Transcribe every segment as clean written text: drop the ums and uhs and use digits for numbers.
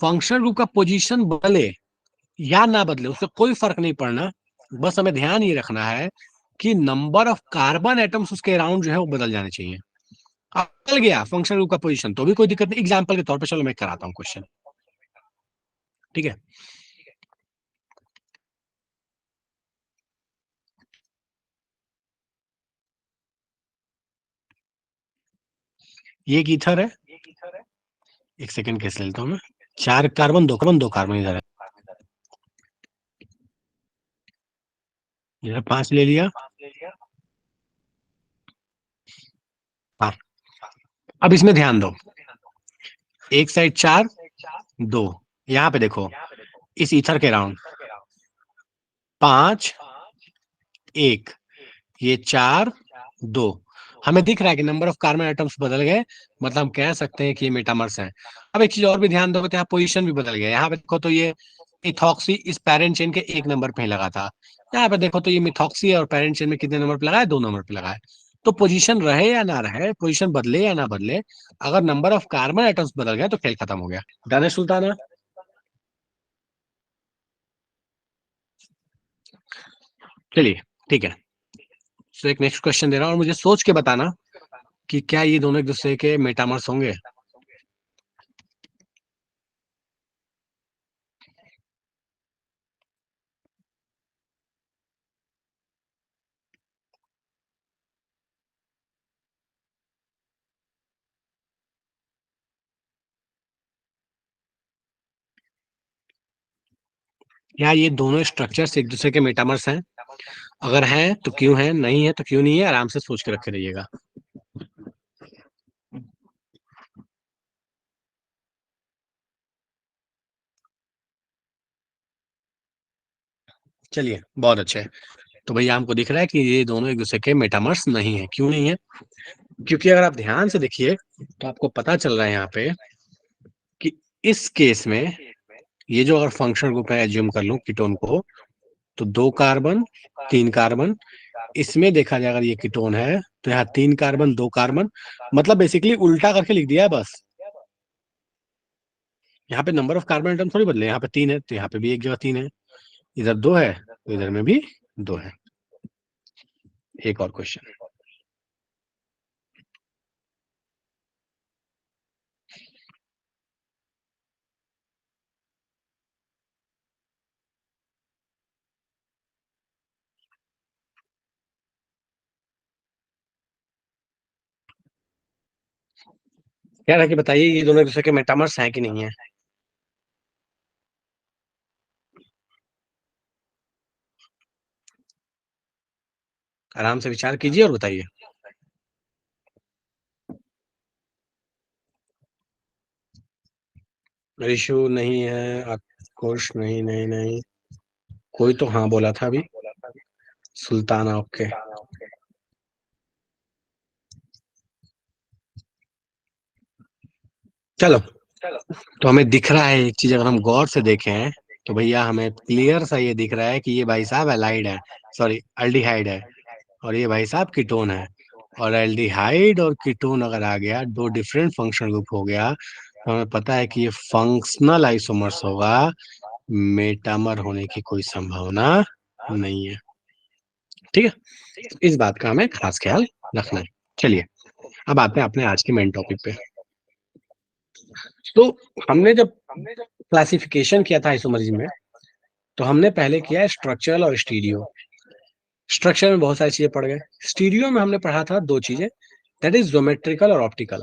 Functional group का position बदले या ना बदले उससे कोई फर्क नहीं पड़ना, बस हमें ध्यान ये रखना है कि नंबर ऑफ कार्बन एटम्स उसके अराउंड जो है वो बदल जाने चाहिए। अब बदल गया फंक्शनल ग्रुप का पोजीशन तो भी कोई दिक्कत नहीं, एग्जांपल के तौर पे चलो मैं कराता हूँ क्वेश्चन, ठीक है। ये एक ईथर है, एक सेकंड कैसे लेता हूँ मैं, 4 कार्बन, 2 कार्बन इधर है, इधर 5 ले लिया। हाँ, अब इसमें ध्यान दो, एक साइड 4, 2, यहाँ पे देखो इस ईथर के राउंड 5, 1, ये 4, 2, हमें दिख रहा है कि नंबर ऑफ कार्बन एटम्स बदल गए, मतलब हम कह सकते हैं कि ये मेटामर्स है। अब एक चीज और भी ध्यान दो, तो यहाँ पोजीशन भी बदल गया, यहाँ पे देखो तो ये इथॉक्सी इस पैरेंट चेन के 1 नंबर पे ही लगा था, यहाँ पे देखो तो ये मिथॉक्सी है और पैरेंट चेन में कितने नंबर पे लगा है, 2 नंबर पे लगा है। तो पोजीशन रहे या ना रहे, पोजीशन बदले या ना बदले, अगर नंबर ऑफ कार्बन एटम्स बदल गए तो खेल खत्म हो गया। डन है सुल्ताना? चलिए ठीक है, तो एक नेक्स्ट क्वेश्चन दे रहा हूँ और मुझे सोच के बताना कि क्या ये दोनों एक दूसरे के मेटामर्स होंगे। क्या ये दोनों स्ट्रक्चर्स एक दूसरे के मेटामर्स हैं? अगर हैं तो क्यों हैं, नहीं है तो क्यों नहीं है, आराम से सोच के रखे रहिएगा। चलिए बहुत अच्छे, तो भैया हमको दिख रहा है कि ये दोनों एक दूसरे के मेटामर्स नहीं है। क्यों नहीं है? क्योंकि अगर आप ध्यान से देखिए तो आपको पता चल रहा है यहाँ पे कि इस केस में ये जो अगर फंक्शनल ग्रुप है, एज्यूम कर लूं कीटोन को, तो 2 कार्बन, 3 कार्बन, इसमें देखा जाए अगर ये कीटोन है तो यहाँ 3 कार्बन, 2 कार्बन, मतलब बेसिकली उल्टा करके लिख दिया है बस। यहाँ पे नंबर ऑफ कार्बन एटम थोड़ी बदले, यहाँ पे 3 है तो यहाँ पे भी एक जगह 3 है, इधर 2 है तो इधर में भी 2 है। एक और क्वेश्चन, क्या है कि बताइए ये दोनों एक दूसरे के मेटामर्स हैं कि नहीं है। आराम से विचार कीजिए और बताइए। ऋषु नहीं है, आकुश नहीं, नहीं नहीं, कोई तो हाँ बोला था अभी, सुल्ताना ओके। चलो, तो हमें दिख रहा है एक चीज, अगर हम गौर से देखें तो भैया हमें क्लियर सा ये दिख रहा है कि ये भाई साहब एलाइड है, सॉरी अल्डिहाइड है, और ये भाई साहब कीटोन है। और एल्डिहाइड और कीटोन अगर आ गया, दो डिफरेंट फंक्शनल ग्रुप हो गया, तो हमें पता है कि ये फंक्शनल आइसोमर्स होगा, मेटामर होने की कोई संभावना नहीं है। ठीक है, इस बात का हमें खास ख्याल रखना है। चलिए, अब आते हैं अपने आज के मेन टॉपिक पे। तो हमने जब क्लासिफिकेशन किया था आइसोमरिज्म में, तो हमने पहले किया स्ट्रक्चरल और स्टीरियो। स्ट्रक्चर में बहुत सारी चीजें पढ़ गए, स्टीरियो में हमने पढ़ा था 2 चीजें, दैट इज ज्योमेट्रिकल और ऑप्टिकल।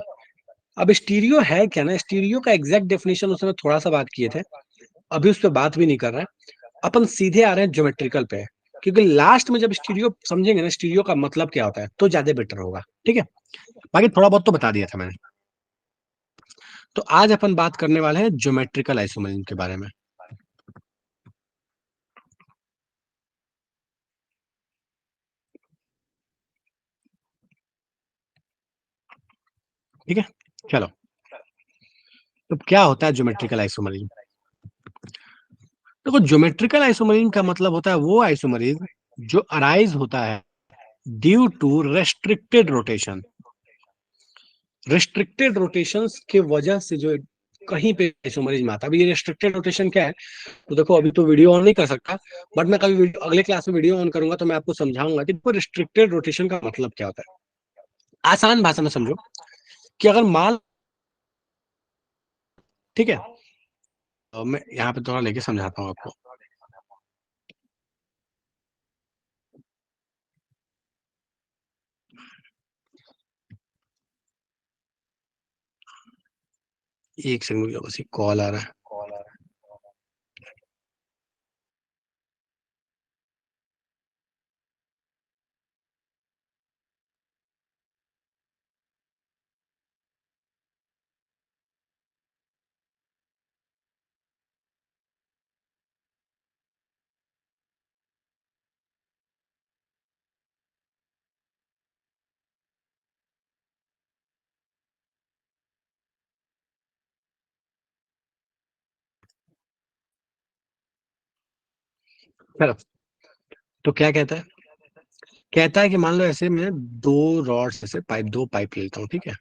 अब स्टीरियो है क्या ना, स्टीरियो का एग्जैक्ट डेफिनेशन उसमें थोड़ा सा बात किए थे, अभी उस पर बात भी नहीं कर रहे हैं, अपन सीधे आ रहे हैं ज्योमेट्रिकल पे, क्योंकि लास्ट में जब स्टीरियो समझेंगे ना स्टीरियो का मतलब क्या होता है तो ज्यादा बेटर होगा। ठीक है, बाकी थोड़ा बहुत तो बता दिया था मैंने। तो आज अपन बात करने वाले हैं ज्योमेट्रिकल आइसोमरिज्म के बारे में। ठीक है, चलो, तो क्या होता है ज्योमेट्रिकल आइसोमरिज्म? देखो, ज्योमेट्रिकल आइसोमरिज्म का मतलब होता है वो आइसोमरिज्म जो अराइज होता है due to restricted rotation. Restricted rotations के वजह से जो कहीं पे आइसोमरिज्म आता है। अभी ये रिस्ट्रिक्टेड रोटेशन क्या है, तो देखो अभी तो वीडियो ऑन नहीं कर सकता, बट मैं कभी अगले क्लास में वीडियो ऑन करूंगा तो मैं आपको समझाऊंगा कि रिस्ट्रिक्टेड रोटेशन का मतलब क्या होता है। आसान भाषा में समझो कि अगर मान, ठीक है, तो मैं यहाँ पे थोड़ा लेके समझाता हूँ आपको। एक सेकंड रुक जाओ, बस एक कॉल आ रहा है। चलो, तो क्या कहता है, कहता है कि मान लो ऐसे मैं दो रॉड से पाइप, दो पाइप लेता हूँ, ठीक है,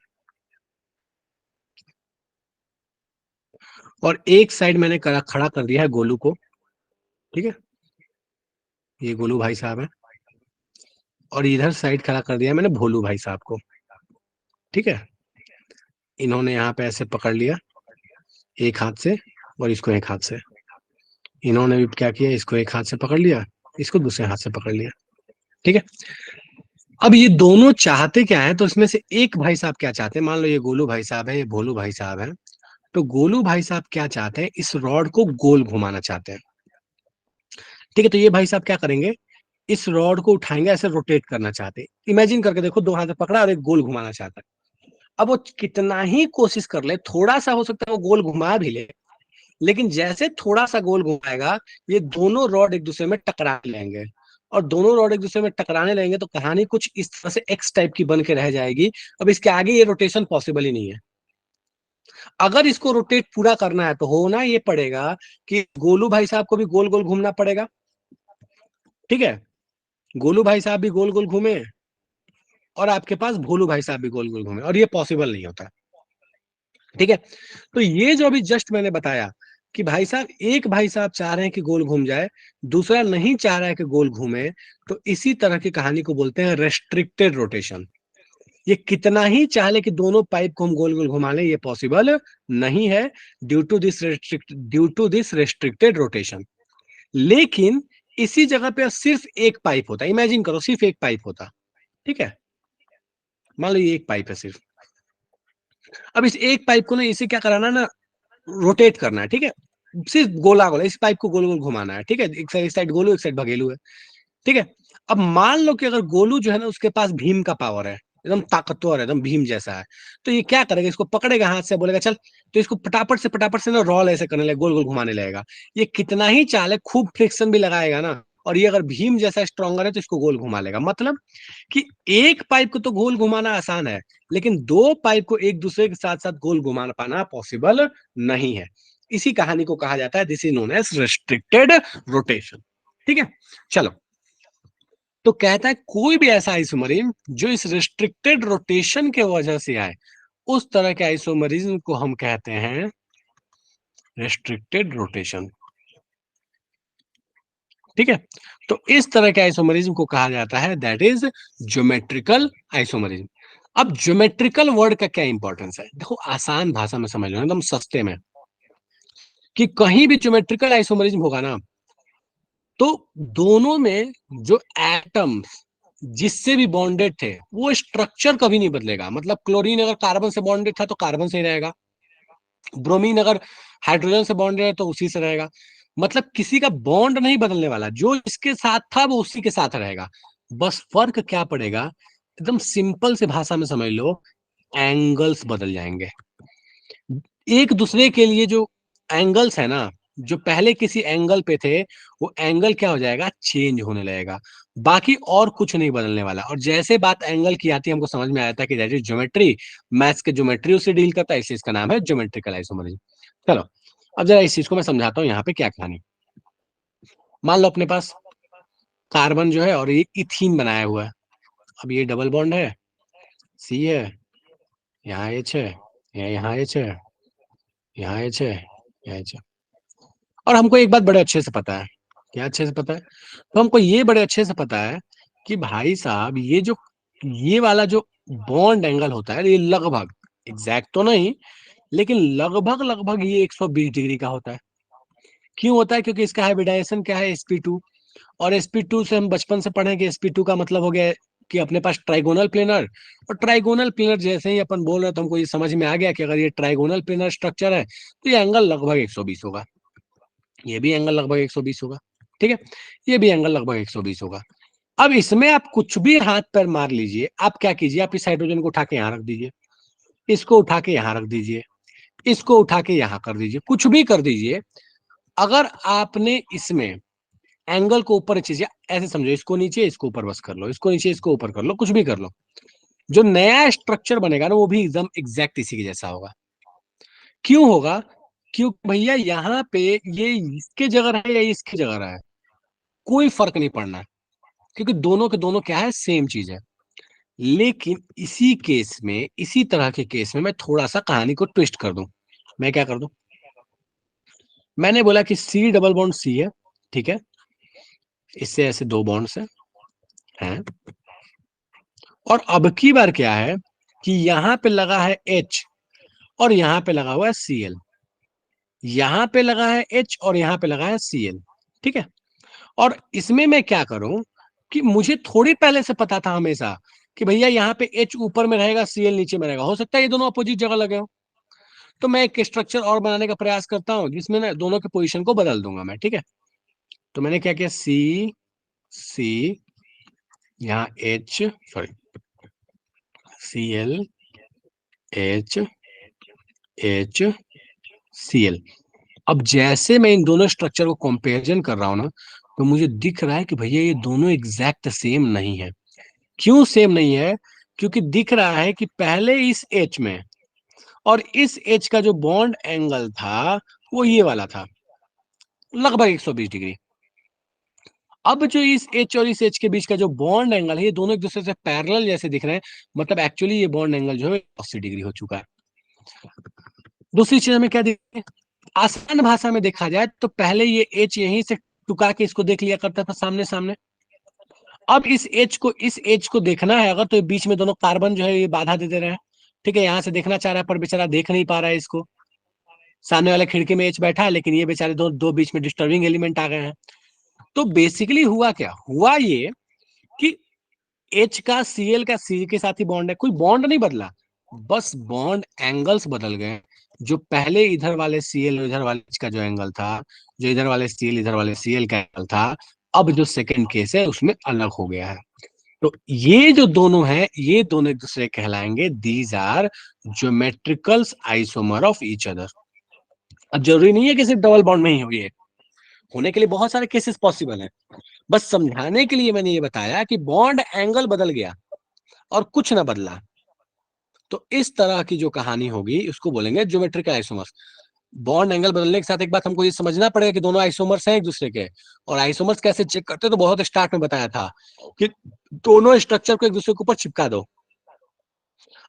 और एक साइड मैंने खड़ा कर दिया है गोलू को, ठीक है, ये गोलू भाई साहब है, और इधर साइड खड़ा कर दिया है मैंने भोलू भाई साहब को, ठीक है। इन्होंने यहाँ पे ऐसे पकड़ लिया एक हाथ से, और इसको एक हाथ से, इन्होंने भी क्या किया, इसको एक हाथ से पकड़ लिया, इसको दूसरे हाथ से पकड़ लिया, ठीक है। अब ये दोनों चाहते क्या है, तो इसमें से एक भाई साहब क्या चाहते हैं, मान लो ये गोलू भाई साहब है, ये भोलू भाई साहब है, तो गोलू भाई साहब क्या चाहते हैं, इस रॉड को गोल घुमाना चाहते हैं, ठीक है। तो ये भाई साहब क्या करेंगे, इस रॉड को उठाएंगे, ऐसे रोटेट करना चाहते हैं, इमेजिन करके देखो, दो हाथ से पकड़ा और एक गोल घुमाना चाहता है। अब वो कितना ही कोशिश कर ले, थोड़ा सा हो सकता है वो गोल घुमा भी ले, लेकिन जैसे थोड़ा सा गोल घुमाएगा, ये दोनों रॉड एक दूसरे में टकरा लेंगे, और दोनों रॉड एक दूसरे में टकराने लगेंगे तो कहानी कुछ इस तरह से एक्स टाइप की बन के रह जाएगी। अब इसके आगे ये रोटेशन पॉसिबल ही नहीं है। अगर इसको रोटेट पूरा करना है तो होना ये पड़ेगा कि गोलू भाई साहब को भी गोल गोल घूमना पड़ेगा, ठीक है, गोलू भाई साहब भी गोल गोल घूमे, और आपके पास भोलू भाई साहब भी गोल गोल घूमे, और ये पॉसिबल नहीं होता, ठीक है। तो ये जो अभी जस्ट मैंने बताया कि भाई साहब, एक भाई साहब चाह रहे हैं कि गोल घूम जाए, दूसरा नहीं चाह रहा है कि गोल घूमे, तो इसी तरह की कहानी को बोलते हैं रेस्ट्रिक्टेड रोटेशन। ये कितना ही चाह ले कि दोनों पाइप को हम गोल गोल घुमा लें, ये पॉसिबल नहीं है, due to this restricted rotation. लेकिन इसी जगह पे सिर्फ एक पाइप होता है, इमेजिन करो सिर्फ एक पाइप होता, ठीक है, मान लो ये एक पाइप है सिर्फ। अब इस एक पाइप को ना, इसे क्या कराना ना, रोटेट करना है, ठीक है, सिर्फ गोला गोला इस पाइप को गोल गोल घुमाना है, ठीक है, एक साइड गोलू एक साइड भगेलू है, ठीक है। अब मान लो कि अगर गोलू जो है ना, उसके पास भीम का पावर है, एकदम ताकतवर है, एकदम भीम जैसा है, तो ये क्या करेगा, इसको पकड़ेगा हाथ से, बोलेगा चल, तो इसको पटापट से ना रॉल ऐसे करने लगेगा, गोल गोल घुमाने लगेगा। ये कितना ही चाले, खूब फ्रिक्शन भी लगाएगा ना, और ये अगर भीम जैसा स्ट्रॉन्गर है तो इसको गोल घुमा लेगा। मतलब कि एक पाइप को तो गोल घुमाना आसान है, लेकिन दो पाइप को एक दूसरे के साथ साथ गोल घुमा पाना पॉसिबल नहीं है। इसी कहानी को कहा जाता है, this is known as restricted rotation, ठीक है। चलो, तो कहता है कोई भी ऐसा आइसोमरिज्म जो इस रिस्ट्रिक्टेड रोटेशन के वजह से आए, उस तरह के आइसोमरिज्म को हम कहते हैं रेस्ट्रिक्टेड रोटेशन, ठीक है। तो इस तरह के आइसोमरिज्म को कहा जाता है दैट इज ज्योमेट्रिकल आइसोमरिज्म। अब ज्योमेट्रिकल वर्ड का क्या इंपॉर्टेंस है, देखो आसान भाषा में समझ लो, एकदम सस्ते में, कि कहीं भी ज्योमेट्रिकल आइसोमरिज्म होगा ना, तो दोनों में जो एटम्स जिससे भी बॉन्डेड थे, वो स्ट्रक्चर कभी नहीं बदलेगा। मतलब क्लोरीन अगर कार्बन से बॉन्डेड था तो कार्बन से ही रहेगा, ब्रोमीन अगर हाइड्रोजन से बॉन्डेड है तो उसी से रहेगा। मतलब किसी का बॉन्ड नहीं बदलने वाला, जो इसके साथ था वो उसी के साथ रहेगा। बस फर्क क्या पड़ेगा, एकदम सिंपल से भाषा में समझ लो, एंगल्स बदल जाएंगे। एक दूसरे के लिए जो एंगल्स है ना, जो पहले किसी एंगल पे थे, वो एंगल क्या हो जाएगा, चेंज होने लगेगा। बाकी और कुछ नहीं बदलने वाला। और जैसे बात एंगल की आती है, हमको समझ में आता है कि दैट इज ज्योमेट्री, मैथ्स के ज्योमेट्री उससे डील करता है, इसलिए इसका नाम है ज्योमेट्रिकल आइसोमरिज्म। चलो, अब जरा इस चीज को मैं समझाता हूँ यहाँ पे क्या कहानी। मान लो अपने पास कार्बन जो है और ये इथीन बनाया हुआ है। अब ये डबल बॉन्ड है, सी है, यहाँ एच है, यहाँ एच है, यहाँ एच है, यहाँ एच है। और हमको एक बात बड़े अच्छे से पता है। क्या अच्छे से पता है? तो हमको ये बड़े अच्छे से पता है कि भाई साहब ये वाला जो बॉन्ड एंगल होता है, ये लगभग, एग्जैक्ट तो नहीं, लेकिन लगभग लगभग ये 120 डिग्री का होता है। क्यों होता है? क्योंकि इसका हाइब्रिडाइजेशन क्या है, sp2। और sp2 से हम बचपन से पढ़े कि sp2 का मतलब हो गया कि अपने पास ट्राइगोनल प्लेनर। और ट्राइगोनल प्लेनर जैसे ही अपन बोल रहे हैं तो हमको ये समझ में आ गया कि अगर ये ट्राइगोनल प्लेनर स्ट्रक्चर है तो ये एंगल लगभग 120 होगा। ये भी एंगल लगभग 120 होगा। ठीक है, ये भी एंगल लगभग 120 होगा। अब इसमें आप कुछ भी हाथ पैर मार लीजिए, आप क्या कीजिए, आप इस हाइड्रोजन को उठा के यहाँ रख दीजिए, इसको उठा के यहाँ रख दीजिए, इसको उठा के यहाँ कर दीजिए, कुछ भी कर दीजिए। अगर आपने इसमें एंगल को ऊपर नीचे, ऐसे समझो, इसको नीचे इसको ऊपर बस कर लो, इसको नीचे इसको ऊपर कर लो, कुछ भी कर लो, जो नया स्ट्रक्चर बनेगा ना वो भी एकदम एग्जैक्ट इसी के जैसा होगा। क्यों होगा? क्यों भैया, यहाँ पे ये इसके जगह है या इसकी जगह है, कोई फर्क नहीं पड़ना, क्योंकि दोनों के दोनों क्या है, सेम चीज है। लेकिन इसी केस में, इसी तरह के केस में मैं थोड़ा सा कहानी को ट्विस्ट कर दूं। मैं क्या कर दूं? मैंने बोला कि सी डबल बॉन्ड सी है, ठीक है, इससे ऐसे दो बॉन्ड्स हैं। और अब की बार क्या है कि यहां पे लगा है एच और यहां पे लगा हुआ है सी एल। यहां पे लगा है एच और यहां पे लगा है सी एल। ठीक है। और इसमें मैं क्या करूं कि मुझे थोड़ी पहले से पता था हमेशा कि भैया यहाँ पे एच ऊपर में रहेगा, सी एल नीचे में रहेगा, हो सकता है ये दोनों अपोजिट जगह लगे हो। तो मैं एक स्ट्रक्चर और बनाने का प्रयास करता हूँ जिसमें ना दोनों के पोजीशन को बदल दूंगा मैं। ठीक है, तो मैंने क्या किया, सी सी, यहाँ H, sorry, C L, H, H, C L. अब जैसे मैं इन दोनों स्ट्रक्चर को कंपैरिजन कर रहा हूं ना, तो मुझे दिख रहा है कि भैया ये दोनों एग्जैक्ट सेम नहीं है। क्यों सेम नहीं है? क्योंकि दिख रहा है कि पहले इस एच में और इस एच का जो बॉन्ड एंगल था वो ये वाला था, लगभग 120 डिग्री। अब जो इस एच और इस एच के बीच का जो बॉन्ड एंगल है, ये दोनों एक दूसरे से पैरेलल जैसे दिख रहे हैं। मतलब एक्चुअली ये बॉन्ड एंगल जो है 80 डिग्री हो चुका है। दूसरी चीज हमें क्या दिखे, आसान भाषा में देखा जाए तो पहले ये एच यहीं से टुका के इसको देख लिया करता था सामने सामने। अब इस एच को देखना है अगर, तो बीच में दोनों कार्बन जो है ये बाधा दे दे रहे हैं। ठीक है, यहां से देखना चाह रहा है पर बेचारा देख नहीं पा रहा है इसको। सामने वाले खिड़की में एच बैठा है लेकिन ये बेचारे दो दो बीच में डिस्टर्बिंग एलिमेंट आ गए हैं। तो बेसिकली हुआ क्या, हुआ ये कि एच का सीएल का सी के साथ ही बॉन्ड है, कोई बॉन्ड नहीं बदला, बस बॉन्ड एंगल्स बदल गए। जो पहले इधर वाले सीएल इधर वाले एच का जो एंगल था, जो इधर वाले सीएल इधर वाले सीएल का एंगल था, अब जो सेकंड केस है उसमें अलग हो गया है। तो ये जो दोनों हैं, ये दोनों एक दूसरे कहलाएंगे, these are geometricals isomer of each other. अब जरूरी नहीं है कि सिर्फ डबल बॉन्ड में ही हो, ये होने के लिए बहुत सारे केसेस पॉसिबल हैं। बस समझाने के लिए मैंने ये बताया कि बॉन्ड एंगल बदल गया और कुछ ना बदला। तो इस तरह की जो कहानी होगी उसको बोलेंगे ज्योमेट्रिकल आइसोमर्स। बॉन्ड एंगल बदलने के साथ एक बात हमको ये समझना पड़ेगा कि दोनों आइसोमर्स हैं एक दूसरे के। और आइसोमर्स कैसे चेक करते हैं, तो बहुत स्टार्ट में बताया था कि दोनों स्ट्रक्चर को एक दूसरे के ऊपर चिपका दो।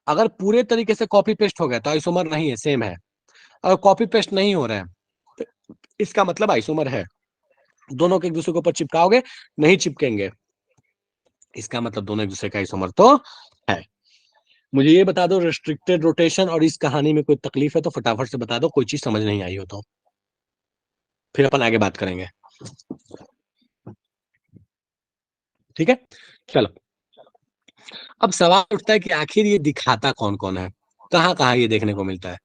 अगर पूरे तरीके से कॉपी पेस्ट हो गया तो आइसोमर नहीं है, सेम है। अगर कॉपी पेस्ट नहीं हो रहा है तो इसका मतलब आइसोमर है। दोनों के एक दूसरे के ऊपर चिपकाओगे, नहीं चिपकेंगे, इसका मतलब दोनों एक दूसरे का आइसोमर तो है। मुझे ये बता दो, रेस्ट्रिक्टेड रोटेशन और इस कहानी में कोई तकलीफ है तो फटाफट से बता दो, कोई चीज समझ नहीं आई हो तो फिर अपन आगे बात करेंगे। ठीक है, चलो। अब सवाल उठता है कि आखिर ये दिखाता कौन कौन है, कहाँ कहाँ ये देखने को मिलता है।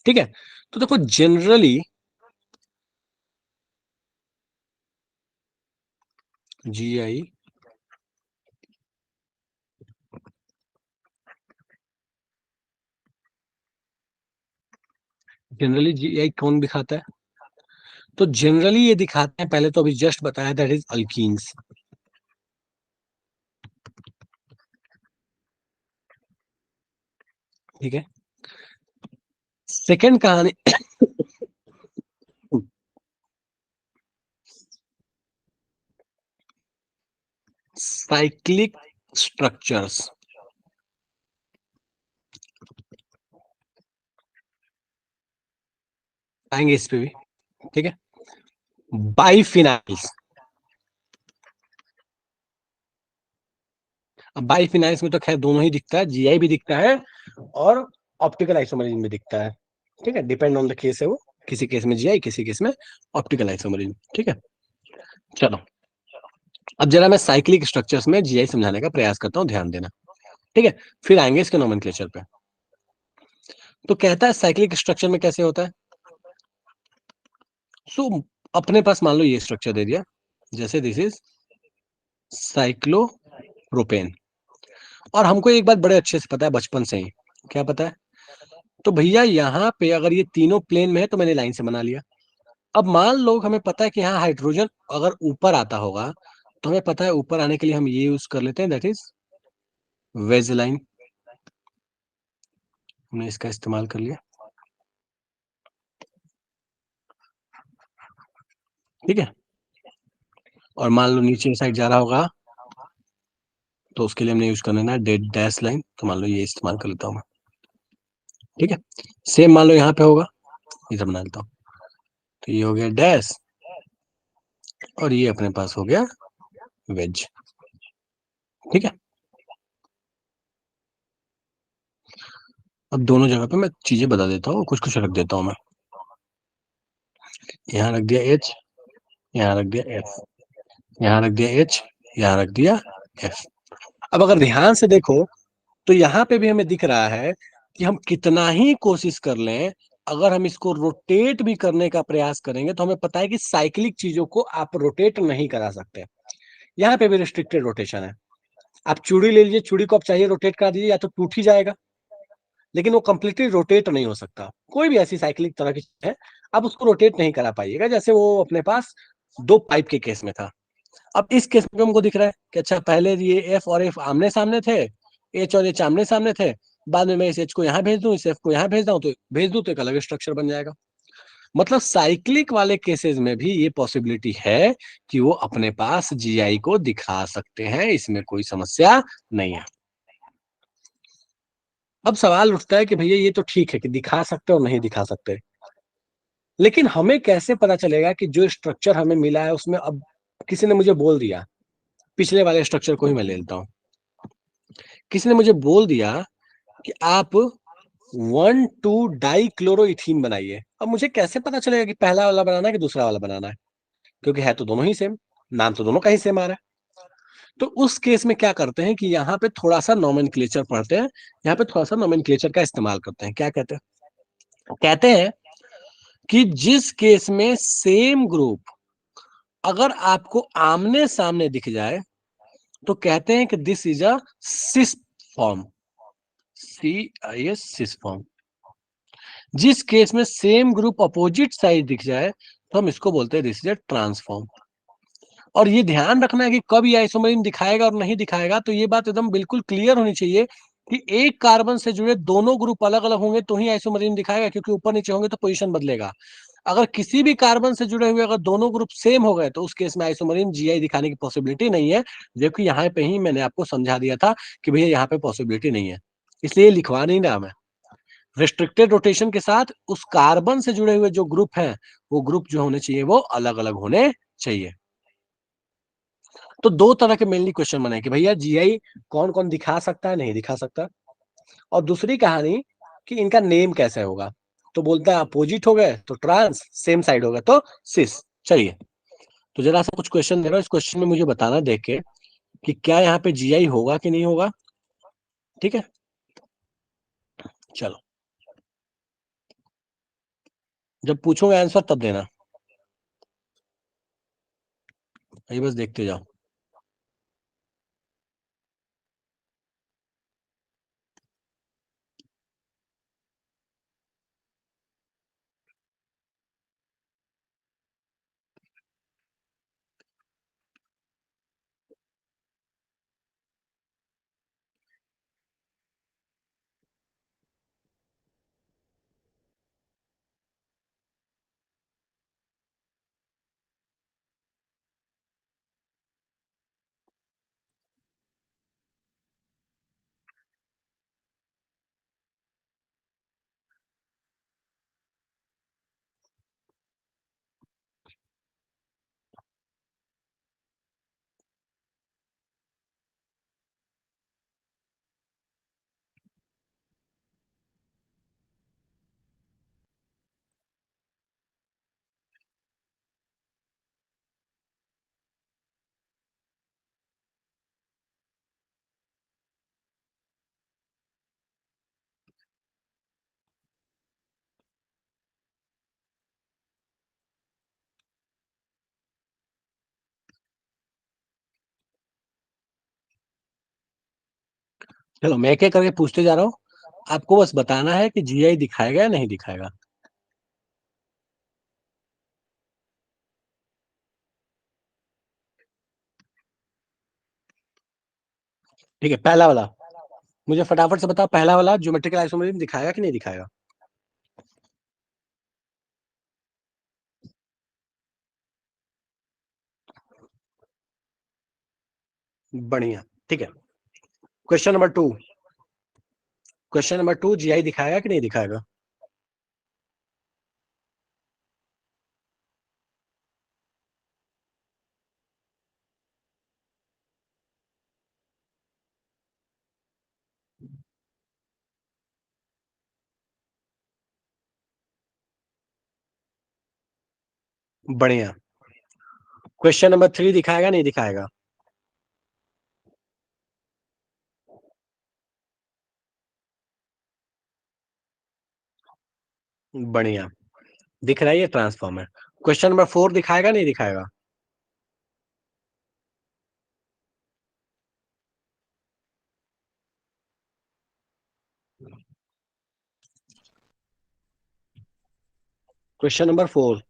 ठीक है, तो देखो जनरली, GI, जनरली GI कौन दिखाता है? तो जनरली ये दिखाते हैं, पहले तो अभी जस्ट बताया, दैट इज अल्कीन्स। ठीक है, सेकंड कहानी साइक्लिक स्ट्रक्चर्स। आएंगे इस पे भी। ठीक है। बाईफिनाइल्स। अब बाईफिनाइल्स में तो खैर दोनों ही दिखता है, जीआई भी दिखता है और ऑप्टिकल आइसोमरिज्म भी दिखता है। ठीक है, डिपेंड ऑन द केस है वो। किसी केस में जीआई, किसी केस में ऑप्टिकल आइसोमरिज्म। ठीक है। चलो, अब जरा मैं साइक्लिक स्ट्रक्चर्स में जीआई समझाने का प्रयास करता हूँ, ध्यान देना। ठीक है। फिर आएंगे इसके नोमेनक्लेचर पे। तो कहता है साइक्लिक स्ट्रक्चर में कैसे होता है। सो अपने पास मान लो ये स्ट्रक्चर दे दिया, जैसे दिस इज साइक्लोप्रोपेन। और हमको एक बात बड़े अच्छे से पता है बचपन से ही। क्या पता है? तो भैया यहाँ पे अगर ये तीनों प्लेन में है तो मैंने लाइन से बना लिया। अब मान लो हमें पता है कि यहाँ हाइड्रोजन अगर ऊपर आता होगा, तो हमें पता है ऊपर आने के लिए हम ये यूज कर लेते हैं, दैट इज वेज लाइन। हमने इसका इस्तेमाल कर लिया। ठीक है। और मान लो नीचे साइड जा रहा होगा, तो उसके लिए हमने यूज करना है डेड डैश लाइन, तो मान लो ये इस्तेमाल कर लेता हूँ मैं। ठीक है। सेम मान लो यहाँ पे होगा, इधर बना लेता हूँ। तो ये हो गया डैश, और ये अपने पास हो गया वेज। ठीक है। अब दोनों जगह पे मैं चीजें बता देता हूँ, कुछ कुछ रख देता हूँ मैं। यहाँ रख दिया एच, यहाँ रख दिया एफ, यहाँ रख दिया एच, यहाँ रख दिया एफ। अब अगर ध्यान से देखो तो यहाँ पे भी हमें दिख रहा है कि हम कितना ही कोशिश कर लें, अगर हम इसको रोटेट भी करने का प्रयास करेंगे तो हमें पता है कि साइक्लिक चीजों को आप रोटेट नहीं करा सकते। यहाँ पे भी रिस्ट्रिक्टेड रोटेशन है। आप चूड़ी ले लीजिए, चूड़ी को आप चाहिए रोटेट करा दीजिए, या तो टूट ही जाएगा, लेकिन वो कंप्लीटली रोटेट नहीं हो सकता। कोई भी ऐसी साइक्लिक तरह की चीज है, आप उसको रोटेट नहीं करा पाइएगा। जैसे वो अपने पास दो पाइप के केस में था। अब इस केस में हमको दिख रहा है कि अच्छा पहले ये एफ और एफ आमने सामने थे, एच और एच आमने सामने थे, बाद में मैं इस एच को यहाँ भेज दूं, इस एफ को यहाँ भेज दूं तो एक अलग स्ट्रक्चर बन जाएगा। मतलब साइक्लिक वाले केसेस में भी ये पॉसिबिलिटी है कि वो अपने पास जीआई को दिखा सकते हैं, इसमें कोई समस्या नहीं है। अब सवाल उठता है कि भैया ये तो ठीक है कि दिखा सकते और नहीं दिखा सकते, लेकिन हमें कैसे पता चलेगा कि जो स्ट्रक्चर हमें मिला है उसमें, अब किसी ने मुझे बोल दिया, पिछले वाले स्ट्रक्चर को ही मैं ले लेता हूं, किसी ने मुझे बोल दिया कि आप 1,2-डाई क्लोरोइथीन बनाइए। अब मुझे कैसे पता चलेगा कि पहला वाला बनाना है कि दूसरा वाला बनाना है, क्योंकि है तो दोनों ही सेम, नाम तो दोनों का ही सेम आ रहा है। तो उस केस में क्या करते हैं कि यहाँ पे थोड़ा सा नोमेनक्लेचर पढ़ते हैं, यहाँ पे थोड़ा सा नोमेनक्लेचर का इस्तेमाल करते हैं। क्या कहते हैं? कहते हैं कि जिस केस में सेम ग्रुप अगर आपको आमने सामने दिख जाए, तो कहते हैं कि this is a cis form, C I S, cis form. जिस केस में सेम ग्रुप अपोजिट साइड दिख जाए, तो हम इसको बोलते हैं दिस इज अ ट्रांसफॉर्म। और ये ध्यान रखना है कि कब ये आइसोमरिज्म दिखाएगा और नहीं दिखाएगा, तो ये बात एकदम बिल्कुल क्लियर होनी चाहिए कि एक कार्बन से जुड़े दोनों ग्रुप अलग अलग होंगे तो ही आइसोमरिज्म दिखाएगा, क्योंकि ऊपर नीचे होंगे तो पोजीशन बदलेगा। अगर किसी भी कार्बन से जुड़े हुए अगर दोनों ग्रुप सेम हो गए, तो उस केस में आइसोमरिज्म जीआई दिखाने की पॉसिबिलिटी नहीं है। जबकि यहाँ पे ही मैंने आपको समझा दिया था कि भैया यहाँ पे पॉसिबिलिटी नहीं है, इसलिए लिखवा नहीं रहा मैं। रिस्ट्रिक्टेड रोटेशन के साथ उस कार्बन से जुड़े हुए जो ग्रुप हैं, वो ग्रुप जो होने चाहिए वो अलग अलग होने चाहिए। तो दो तरह के मेनली क्वेश्चन बने कि भैया जीआई कौन कौन दिखा सकता है, नहीं दिखा सकता, और दूसरी कहानी कि इनका नेम कैसे होगा। तो बोलता है अपोजिट हो गए तो ट्रांस, सेम साइड हो गए तो सिस। चलिए, तो जरा सा कुछ क्वेश्चन दे रहा हूं, इस क्वेश्चन में मुझे बताना देख के कि क्या यहाँ पे जीआई होगा कि नहीं होगा। ठीक है। चलो, जब पूछूंगा आंसर तब देना, ये बस देखते जाओ। चलो मैं एक एक करके पूछते जा रहा हूँ, आपको बस बताना है कि जीआई दिखाएगा या नहीं दिखाएगा। ठीक है, पहला वाला मुझे फटाफट से बताओ, पहला वाला ज्योमेट्रिकल आइसोमेरिज्म दिखाएगा कि नहीं दिखाएगा। बढ़िया। ठीक है, question number two. Question number two, GI दिखाएगा कि नहीं दिखाएगा। बढ़िया। क्वेश्चन नंबर थ्री दिखाएगा नहीं दिखाएगा। बढ़िया, दिख रहा है ये ट्रांसफॉर्म है। क्वेश्चन नंबर फोर दिखाएगा नहीं दिखाएगा। Question number four.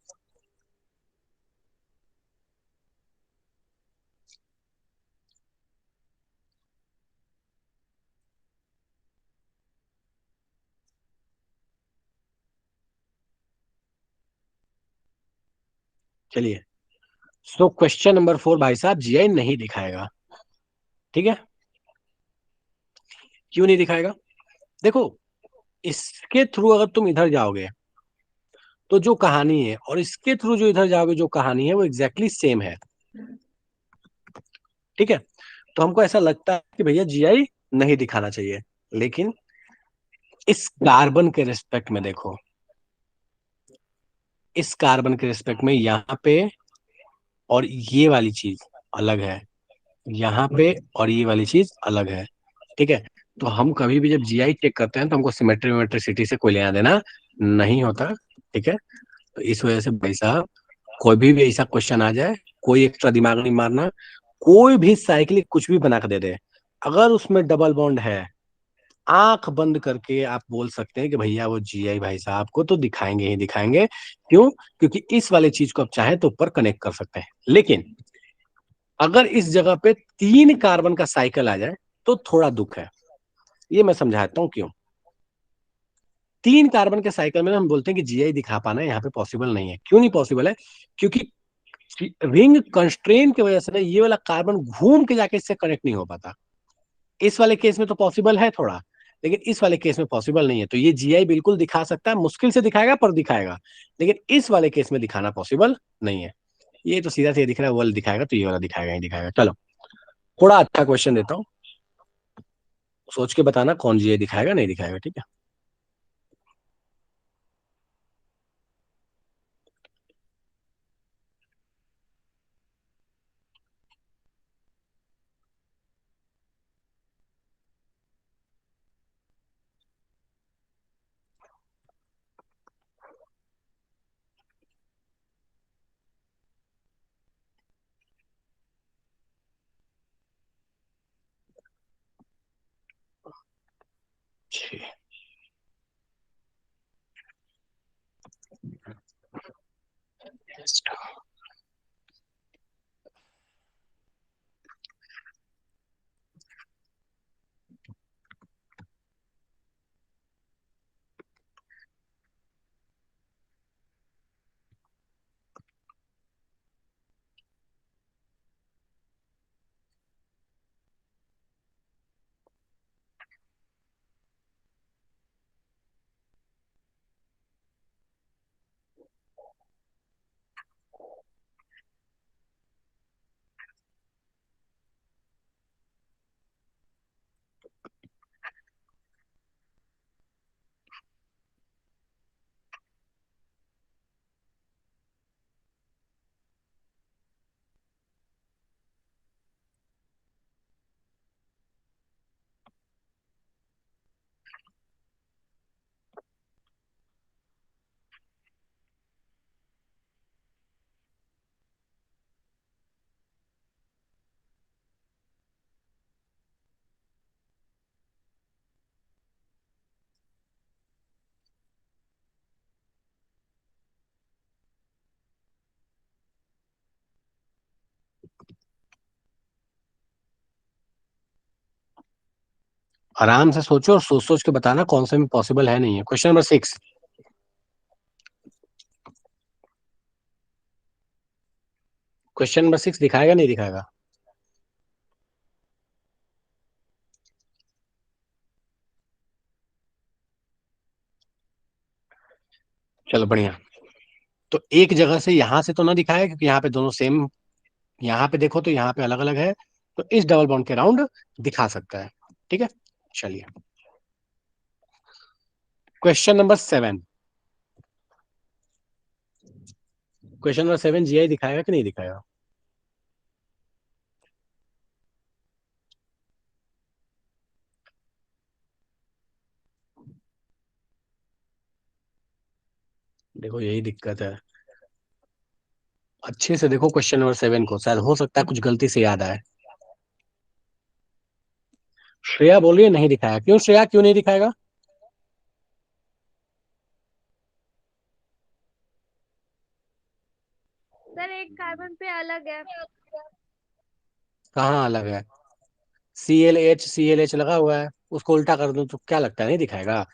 चलिए, सो क्वेश्चन नंबर फोर भाई साहब जीआई नहीं दिखाएगा। ठीक है, क्यों नहीं दिखाएगा। देखो, इसके थ्रू अगर तुम इधर जाओगे तो जो कहानी है, और इसके थ्रू जो इधर जाओगे जो कहानी है, वो एग्जैक्टली सेम है। ठीक है, तो हमको ऐसा लगता है कि भैया जीआई नहीं दिखाना चाहिए। लेकिन इस कार्बन के रिस्पेक्ट में देखो, इस कार्बन के रिस्पेक्ट में यहाँ पे और ये वाली चीज अलग है, यहाँ पे और ये वाली चीज अलग है। ठीक है, तो हम कभी भी जब जीआई चेक करते हैं तो हमको सिमेट्री वेमेट्रिसिटी से कोई लेना देना नहीं होता। ठीक है, तो इस वजह से भाई साहब, कोई भी ऐसा क्वेश्चन आ जाए, कोई एक्स्ट्रा दिमाग नहीं मारना। कोई भी साइक्लिक कुछ भी बना कर दे दे, अगर उसमें डबल बॉन्ड है, आंख बंद करके आप बोल सकते हैं कि भैया वो जीआई भाई साहब को तो दिखाएंगे ही दिखाएंगे। क्यों? क्योंकि इस वाले चीज को आप चाहें तो ऊपर कनेक्ट कर सकते हैं। लेकिन अगर इस जगह पे तीन कार्बन का साइकिल आ जाए तो थोड़ा दुख है। ये मैं समझाता हूँ क्यों। तीन कार्बन के साइकिल में ना हम बोलते हैं कि जीआई दिखा पाना यहाँ पे पॉसिबल नहीं है। क्यों नहीं पॉसिबल है? क्योंकि रिंग कंस्ट्रेन की वजह से ना ये वाला कार्बन घूम के जाके इससे कनेक्ट नहीं हो पाता। इस वाले केस में तो पॉसिबल है थोड़ा, लेकिन इस वाले केस में पॉसिबल नहीं है। तो ये जीआई बिल्कुल दिखा सकता है, मुश्किल से दिखाएगा पर दिखाएगा, लेकिन इस वाले केस में दिखाना पॉसिबल नहीं है। ये तो सीधा सीधा दिख रहा है, वो वाला दिखाएगा तो ये वाला दिखाएगा ही दिखाएगा। चलो, थोड़ा अच्छा क्वेश्चन देता हूँ, सोच के बताना कौन जीआई दिखाएगा नहीं दिखाएगा। ठीक है, छः। आराम से सोचो और सोच सोच के बताना कौन से में पॉसिबल है नहीं है। Question number 6। क्वेश्चन नंबर 6 दिखाएगा नहीं दिखाएगा? चलो बढ़िया। तो एक जगह से यहां से तो ना दिखाया क्योंकि यहाँ पे दोनों सेम, यहाँ पे देखो तो यहाँ पे अलग अलग है। तो इस डबल बॉन्ड के राउंड दिखा सकता है। ठीक है, चलिए। Question number 7। Question number 7 GI दिखाएगा कि नहीं दिखाएगा? देखो यही दिक्कत है। अच्छे से देखो क्वेश्चन नंबर 7 को, शायद हो सकता है कुछ गलती से याद आए। श्रेया बोल रही है नहीं दिखाया, क्यों श्रेया, क्यों नहीं दिखाएगा? सर एक कार्बन पे अलग है। कहाँ अलग है? ClH लगा हुआ है, उसको उल्टा कर दूं तो क्या लगता है नहीं दिखाएगा?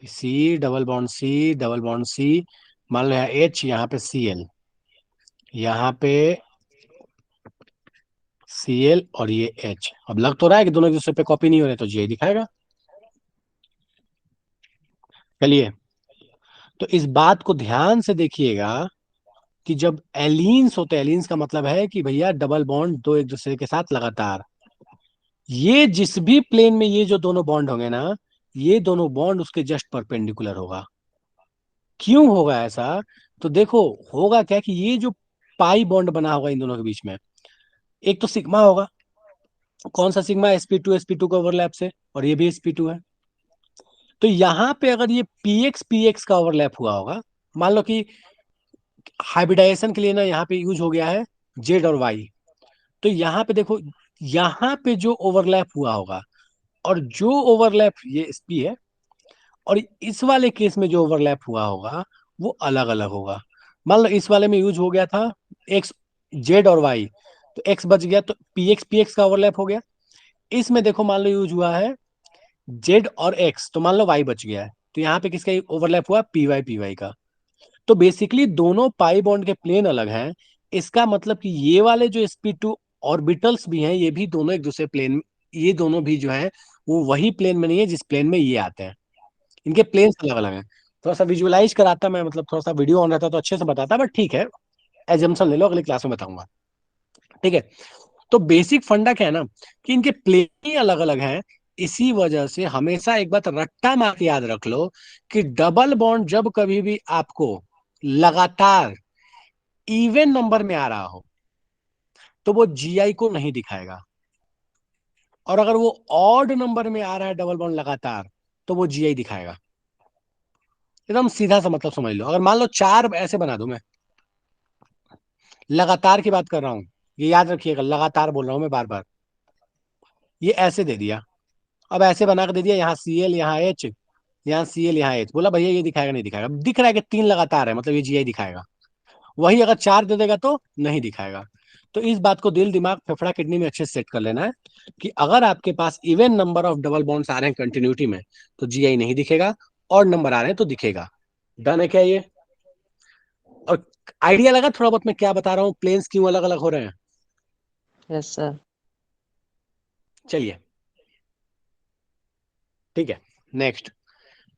C double bond C, double bond C, मान लो यहाँ H, यहाँ पे Cl, यहाँ पे Cl और ये H। अब लग तो रहा है कि दोनों एक दूसरे पे कॉपी नहीं हो रहे, तो जी दिखाएगा। चलिए, तो इस बात को ध्यान से देखिएगा कि जब एलीन्स होते हैं, एलीन्स का मतलब है कि भैया डबल बॉन्ड दो एक दूसरे के साथ लगातार, ये जिस भी प्लेन में ये जो दोनों बॉन्ड होंगे ना, ये दोनों बॉन्ड उसके जस्ट परपेंडिकुलर होगा। क्यों होगा ऐसा? तो देखो, होगा क्या कि ये जो पाई बॉन्ड बना होगा इन दोनों के बीच में, एक तो सिग्मा होगा। कौन सा सिग्मा? sp2 का ओवरलैप से, और ये भी sp2 है। तो यहां पे अगर ये px का ओवरलैप हुआ होगा, मान लो कि हाइब्रिडाइजेशन के लिए ना यहाँ पे यूज हो गया है जेड और वाई, तो यहाँ पे देखो, यहाँ पे जो ओवरलैप हुआ होगा, और जो ओवरलैप ये sp है, और इस वाले केस में जो ओवरलैप हुआ होगा वो अलग अलग होगा। मान लो इस वाले में यूज हो गया था एक्स, जेड और वाई, तो एक्स बच गया, तो पी एक्स का ओवरलैप हो गया। इसमें देखो मान लो यूज हुआ है जेड और एक्स, तो मान लो वाई बच गया है, तो यहाँ पे किसका ओवरलैप हुआ? पी वाई का। तो बेसिकली दोनों पाई बॉन्ड के प्लेन अलग हैं। इसका मतलब कि ये वाले जो sp2 ऑर्बिटल्स भी हैं, ये भी दोनों एक दूसरे प्लेन, ये दोनों भी जो है वो वही प्लेन में नहीं है जिस प्लेन में ये आते हैं। इनके प्लेन्स अलग अलग हैं। थोड़ा सा विजुअलाइज कराता मैं, मतलब थोड़ा सा वीडियो ऑन रहता तो अच्छे से बताता, बट ठीक है, एजम्पशन ले लो, अगली क्लास में बताऊंगा। ठीक है। तो बेसिक फंडा क्या है ना, कि इनके प्लेन ही अलग अलग हैं। इसी वजह से हमेशा एक बात रट्टा मार के याद रख लो कि डबल बॉन्ड जब कभी भी आपको लगातार इवन नंबर में आ रहा हो, तो वो जीआई को नहीं दिखाएगा। और अगर वो ऑड नंबर में आ रहा है डबल बॉन्ड लगातार, तो वो जीआई दिखाएगा। एकदम सीधा सा मतलब समझ लो। अगर मान लो चार ऐसे बना दूं मैं, लगातार की बात कर रहा हूं, ये याद रखिएगा, लगातार बोल रहा हूं मैं बार बार। ये ऐसे दे दिया, अब ऐसे बना के दे दिया, यहाँ Cl यहाँ H, यहाँ Cl यहाँ H, बोला भैया ये दिखाएगा नहीं दिखाएगा? दिख रहा है कि तीन लगातार है, मतलब ये जीआई दिखाएगा। वही अगर चार दे देगा तो नहीं दिखाएगा। तो इस बात को दिल दिमाग फेफड़ा किडनी में अच्छे से सेट कर लेना है कि अगर आपके पास even number of double bonds आ रहे हैं कंटिन्यूटी में, तो जीआई नहीं दिखेगा। और नंबर आ रहे हैं तो दिखेगा। डन है क्या ये? और आइडिया लगा थोड़ा बहुत मैं क्या बता रहा हूँ, प्लेन्स क्यों अलग अलग हो रहे हैं? Yes sir. चलिए, ठीक है। नेक्स्ट,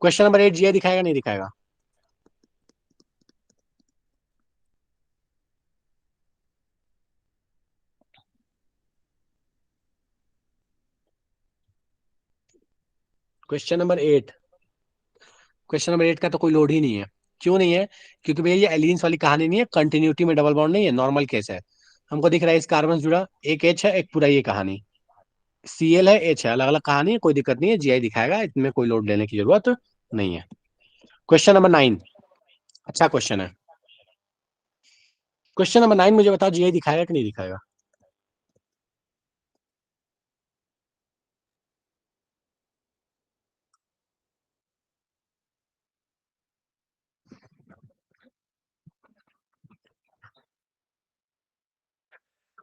क्वेश्चन नंबर 8 जीआई दिखाएगा नहीं दिखाएगा? Question number 8। क्वेश्चन नंबर 8 का तो कोई लोड ही नहीं है। क्यों नहीं है? क्योंकि भैया ये एलियंस वाली कहानी नहीं है, कंटिन्यूटी में डबल बॉन्ड नहीं है, नॉर्मल केस है। हमको दिख रहा है इस कार्बन जुड़ा, एक एच है, एक पूरा ये कहानी। Cl है, एच है, अलग अलग कहानी है, कोई दिक्कत नहीं है, जीआई दिखाएगा, इसमें कोई लोड लेने की जरूरत नहीं है। Question number 9। अच्छा क्वेश्चन है। क्वेश्चन नंबर 9 मुझे बताओ, जीआई दिखाएगा कि नहीं दिखाएगा?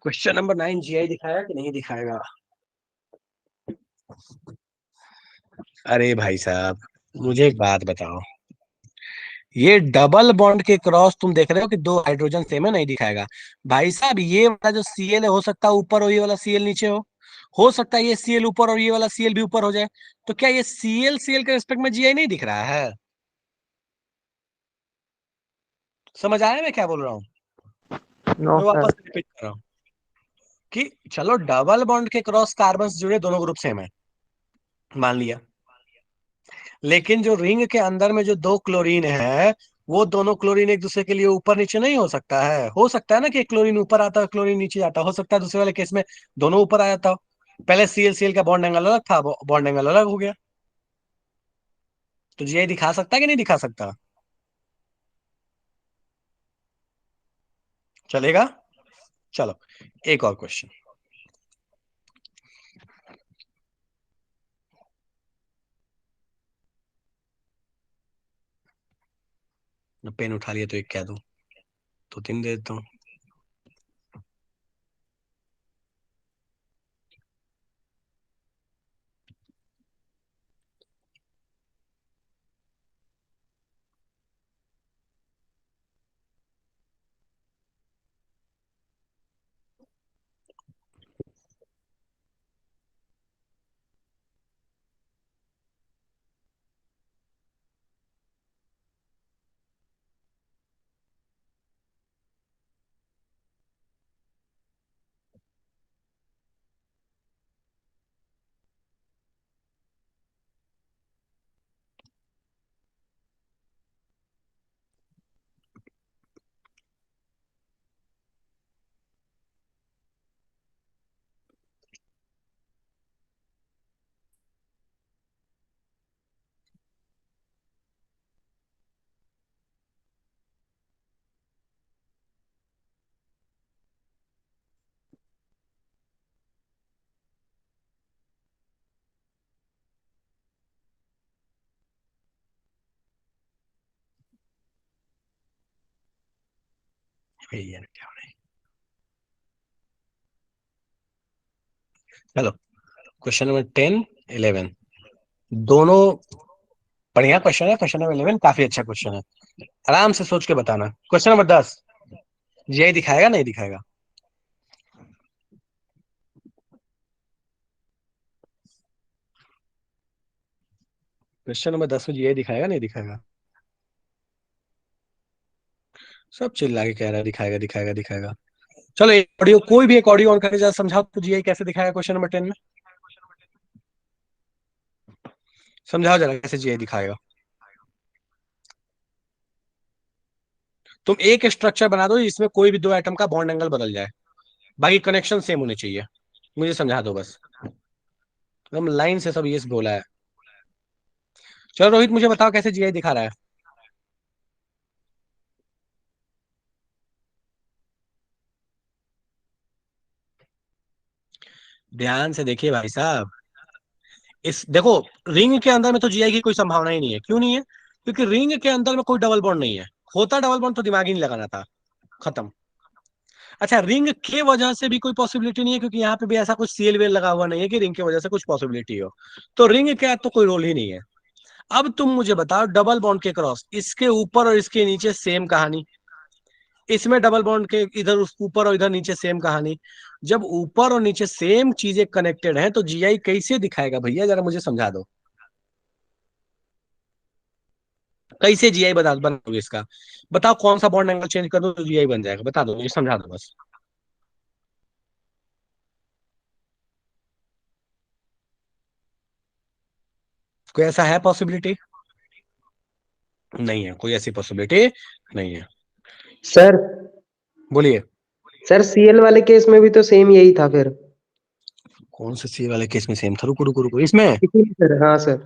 क्वेश्चन नंबर 9 जीआई दिखाएगा कि नहीं दिखाएगा? अरे भाई साहब, मुझे एक बात बताओ, ये डबल बॉन्ड के क्रॉस तुम देख रहे हो कि दो हाइड्रोजन सेम है, नहीं दिखाएगा? भाई साहब, ये वाला जो सीएल है, हो सकता है ऊपर और ये वाला सीएल नीचे हो सकता है ये सीएल ऊपर और ये वाला सीएल भी ऊपर हो जाए। तो क्या ये सीएल सीएल के रिस्पेक्ट में जीआई नहीं दिख रहा है? समझ आया मैं क्या बोल रहा हूँ? नो मैं सर। वापस रिपीट कर रहा हूँ कि चलो डबल बॉन्ड के क्रॉस कार्बन जुड़े, दोनों ग्रुप सेम है, मान लिया। लेकिन जो रिंग के अंदर में जो दो क्लोरीन है, वो दोनों क्लोरीन एक दूसरे के लिए ऊपर नीचे नहीं हो सकता है। हो सकता है ना कि एक क्लोरीन ऊपर आता है, क्लोरीन नीचे जाता है। हो सकता है दूसरे वाले केस में दोनों ऊपर आ जाता हो। पहले सीएल सीएल का बॉन्ड एंगल अलग था, बॉन्ड एंगल अलग हो गया। तो जीआई दिखा सकता है कि नहीं दिखा सकता? चलेगा? चलो, एक और क्वेश्चन। पेन उठा लिया तो एक क्या दूं? तो तीन दे देता हूँ। भैया ने क्या बनाई? चलो, क्वेश्चन नंबर 10, 11 दोनों बढ़िया क्वेश्चन है। क्वेश्चन नंबर 11 काफी अच्छा क्वेश्चन है, आराम से सोच के बताना। क्वेश्चन नंबर 10, जीआई दिखाएगा नहीं दिखाएगा? क्वेश्चन नंबर 10 में जीआई दिखाएगा नहीं दिखाएगा? सब चिल्ला के कह रहा है दिखाएगा दिखाएगा दिखाएगा। चलो, एक ऑडियो, कोई भी एक ऑडियो ऑन करके जरा समझाओ तो जीआई कैसे दिखाएगा क्वेश्चन नंबर 10 में। समझाओ जरा कैसे जीआई दिखाएगा। तुम एक स्ट्रक्चर बना दो जिसमें कोई भी दो एटम का बॉन्ड एंगल बदल जाए, बाकी कनेक्शन सेम होने चाहिए। मुझे समझा दो बस, एकदम लाइन से सब ये बोला है। चलो रोहित, मुझे बताओ कैसे जीआई दिखा रहा है। ध्यान से देखिए भाई साहब, इस देखो, रिंग के अंदर में तो जीआई की कोई संभावना ही नहीं है। क्यों नहीं है? क्योंकि रिंग के अंदर में कोई डबल बॉन्ड नहीं है। होता डबल बॉन्ड तो दिमाग ही नहीं लगाना था, खत्म। अच्छा, रिंग के वजह से भी कोई पॉसिबिलिटी नहीं है, क्योंकि यहाँ पे भी ऐसा कुछ सीएल वेल लगा हुआ नहीं है कि रिंग की वजह से कुछ पॉसिबिलिटी हो। तो रिंग का तो कोई रोल ही नहीं है। अब तुम मुझे बताओ, डबल बॉन्ड के क्रॉस, इसके ऊपर और इसके नीचे सेम कहानी, इसमें डबल बॉन्ड के इधर ऊपर और इधर नीचे सेम कहानी। जब ऊपर और नीचे सेम चीजें कनेक्टेड हैं तो जीआई कैसे दिखाएगा भैया? जरा मुझे समझा दो, कैसे जीआई बता बनाओगे इसका? बताओ कौन सा बॉन्ड एंगल चेंज कर दो तो जीआई बन जाएगा? बता दो, मुझे समझा दो बस। कोई ऐसा है पॉसिबिलिटी? नहीं है, कोई ऐसी पॉसिबिलिटी नहीं है। सर। बोलिए। सर सीएल वाले केस में भी तो सेम यही था फिर। कौन से सी वाले केस में सेम था? रुको रुको रुको, इसमें इसीलिए सर, हाँ सर।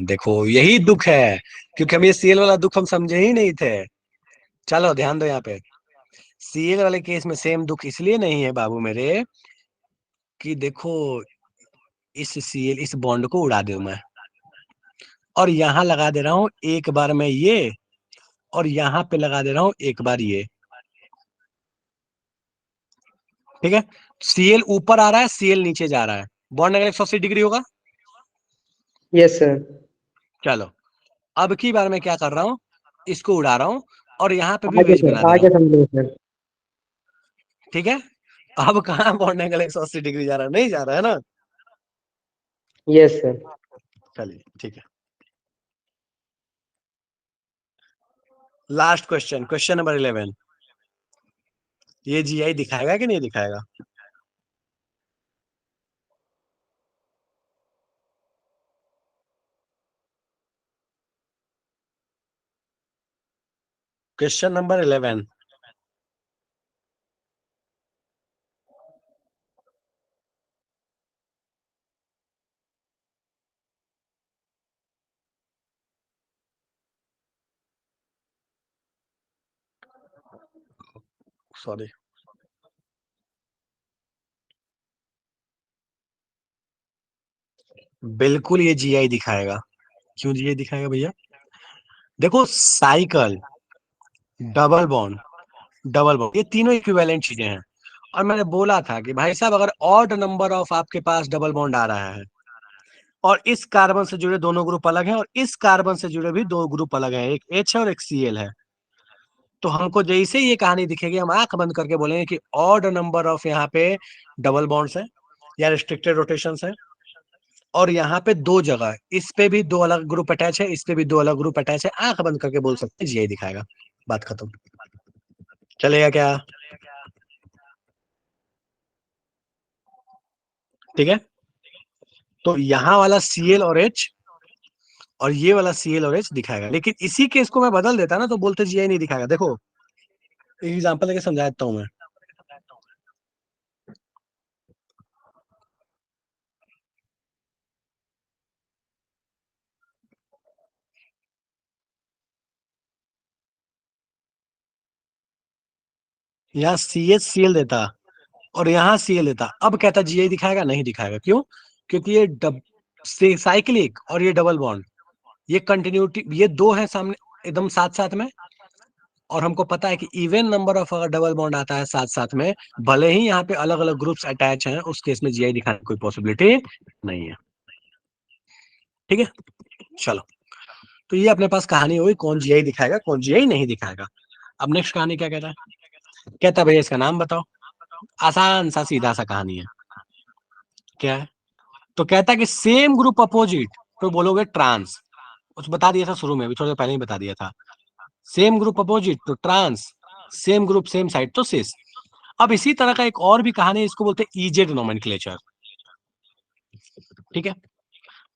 देखो यही दुख है, क्योंकि हम ये सीएल वाला दुख हम समझे ही नहीं थे। चलो ध्यान दो यहाँ पे, सीएल वाले केस में सेम दुख इसलिए नहीं है बाबू मेरे कि देखो, इस सीएल इस बॉन्ड को उड़ा दे मैं, और यहां लगा दे रहा हूं एक बार मैं ये, और यहां पे लगा दे रहा हूं एक बार ये। ठीक है, सीएल ऊपर आ रहा है, सीएल नीचे जा रहा है, बॉन्ड एंगल 180 डिग्री होगा। Yes sir. चलो, अब की बार मैं क्या कर रहा हूं, इसको उड़ा रहा हूं और यहाँ पे भी आगे वेज बना सर, दे रहा आगे हूं। समझो सर। ठीक है, अब कहाँ बॉन्ड एंगल 180 डिग्री जा रहा है, नहीं जा रहा है ना। Yes sir. चलिए ठीक है, लास्ट क्वेश्चन, क्वेश्चन नंबर 11। ये जीआई दिखाएगा कि नहीं दिखाएगा? Question number 11। सॉरी, बिल्कुल ये जीआई दिखाएगा। क्यों जीआई दिखाएगा भैया? देखो, साइकिल, डबल बॉन्ड, ये तीनों इक्विवेलेंट चीजें हैं। और मैंने बोला था कि भाई साहब, अगर ऑड नंबर ऑफ आपके पास डबल बॉन्ड आ रहा है और इस कार्बन से जुड़े दोनों ग्रुप अलग हैं और इस कार्बन से जुड़े भी दो ग्रुप अलग हैं, एक एच है और एक सीएल है, तो हमको जैसे ही ये कहानी दिखेगी हम आंख बंद करके बोलेंगे कि ऑड नंबर ऑफ यहाँ पे डबल बॉन्ड्स है या रिस्ट्रिक्टेड रोटेशंस है, और यहाँ पे दो जगह, इस पे भी दो अलग ग्रुप अटैच है, इस पे भी दो अलग ग्रुप अटैच है, आंख बंद करके बोल सकते हैं जीआई दिखाएगा। बात खत्म। चलेगा क्या? ठीक है, तो यहाँ वाला सीएल और एच और ये वाला सीएल और एच दिखाएगा, लेकिन इसी केस को मैं बदल देता ना तो बोलते जीआई नहीं दिखाएगा। देखो, एग्जांपल लेके समझा देता हूँ मैं। यहाँ सी एच सीएल देता और यहाँ सीएल देता, अब कहता जीआई दिखाएगा, नहीं दिखाएगा। क्यों? क्योंकि ये से साइक्लिक और ये डबल बॉन्ड, ये कंटिन्यूटी, ये दो है सामने एकदम साथ साथ में, और हमको पता है कि इवन नंबर ऑफ अगर डबल बॉन्ड आता है साथ साथ में, भले ही यहाँ पे अलग अलग ग्रुप्स अटैच हैं, उस केस में जीआई दिखाने की कोई पॉसिबिलिटी नहीं है। ठीक है, चलो, तो ये अपने पास कहानी हुई कौन जीआई दिखाएगा कौन जीआई नहीं दिखाएगा। अब नेक्स्ट कहानी क्या कहता है? कहता है भैया इसका नाम बताओ। आसान सा सीधा सा कहानी है। क्या है? तो कहता है कि सेम ग्रुप अपोजिट, तो बोलोगे ट्रांस, कुछ बता दिया था शुरू में, अभी थोड़ी देर पहले ही बता दिया था। सेम ग्रुप अपोजिट तो trans, same group same side तो सिस। अब इसी तरह का एक और भी कहानी है, इसको बोलते हैं ईजेड नोमेनक्लेचर। ठीक है,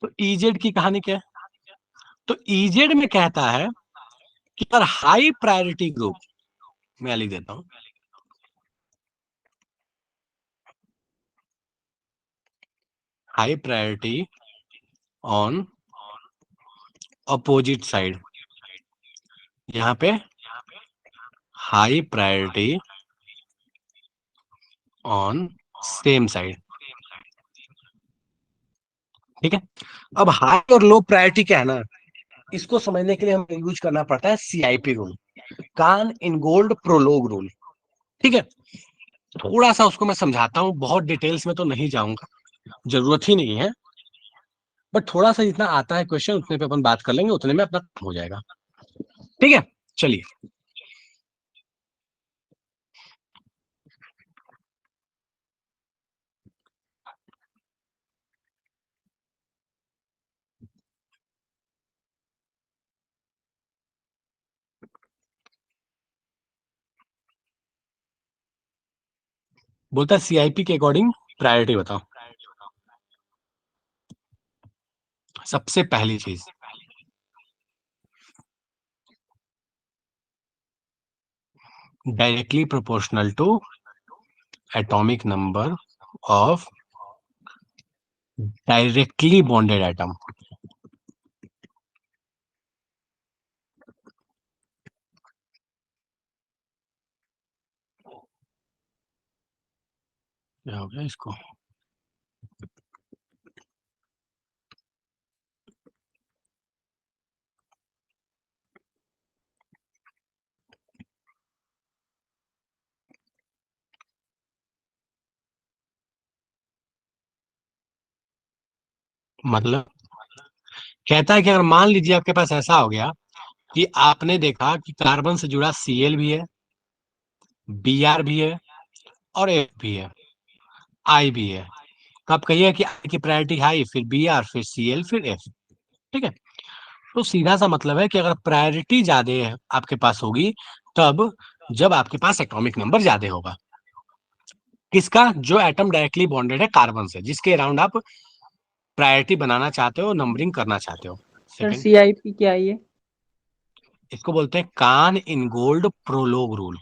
तो ईजेड की कहानी क्या है? तो ईजेड में कहता है कि अगर हाई प्रायोरिटी ग्रुप, मैं लिख देता हूं, high priority on opposite side, यहाँ पे high priority on same side. ठीक है, अब हाई और लो प्रायोरिटी क्या है ना, इसको समझने के लिए हमें यूज करना पड़ता है CIP rule, Cahn Ingold Prelog rule. ठीक है, थोड़ा सा उसको मैं समझाता हूँ, बहुत डिटेल्स में तो नहीं जाऊंगा, जरूरत ही नहीं है, बट थोड़ा सा जितना आता है क्वेश्चन उतने पे अपन बात कर लेंगे, उतने में अपना हो जाएगा। ठीक है, चलिए। बोलता है सीआईपी के अकॉर्डिंग प्रायोरिटी बताओ। सबसे पहली चीज, directly proportional to atomic number of directly bonded atom. क्या हो गया इसको? मतलब कहता है कि अगर मान लीजिए आपके पास ऐसा हो गया कि आपने देखा कि कार्बन से जुड़ा Cl भी है, Br भी है और F भी है, I भी है। तो आप कहिए कि I की प्रायोरिटी हाई, फिर Br, फिर Cl, फिर F। ठीक है। तो सीधा सा मतलब है कि अगर प्रायोरिटी ज्यादा है आपके पास होगी, तब जब आपके पास एटॉमिक नंबर ज्यादा होगा। किसका? जो एटम डायरेक्टली बॉन्डेड है कार्बन से, जिसके अराउंड आप प्रायोरिटी बनाना चाहते हो, नंबरिंग करना चाहते हो। सर सेकंड, CIP क्या है ये? इसको बोलते हैं कान इन गोल्ड प्रोलोग रूल।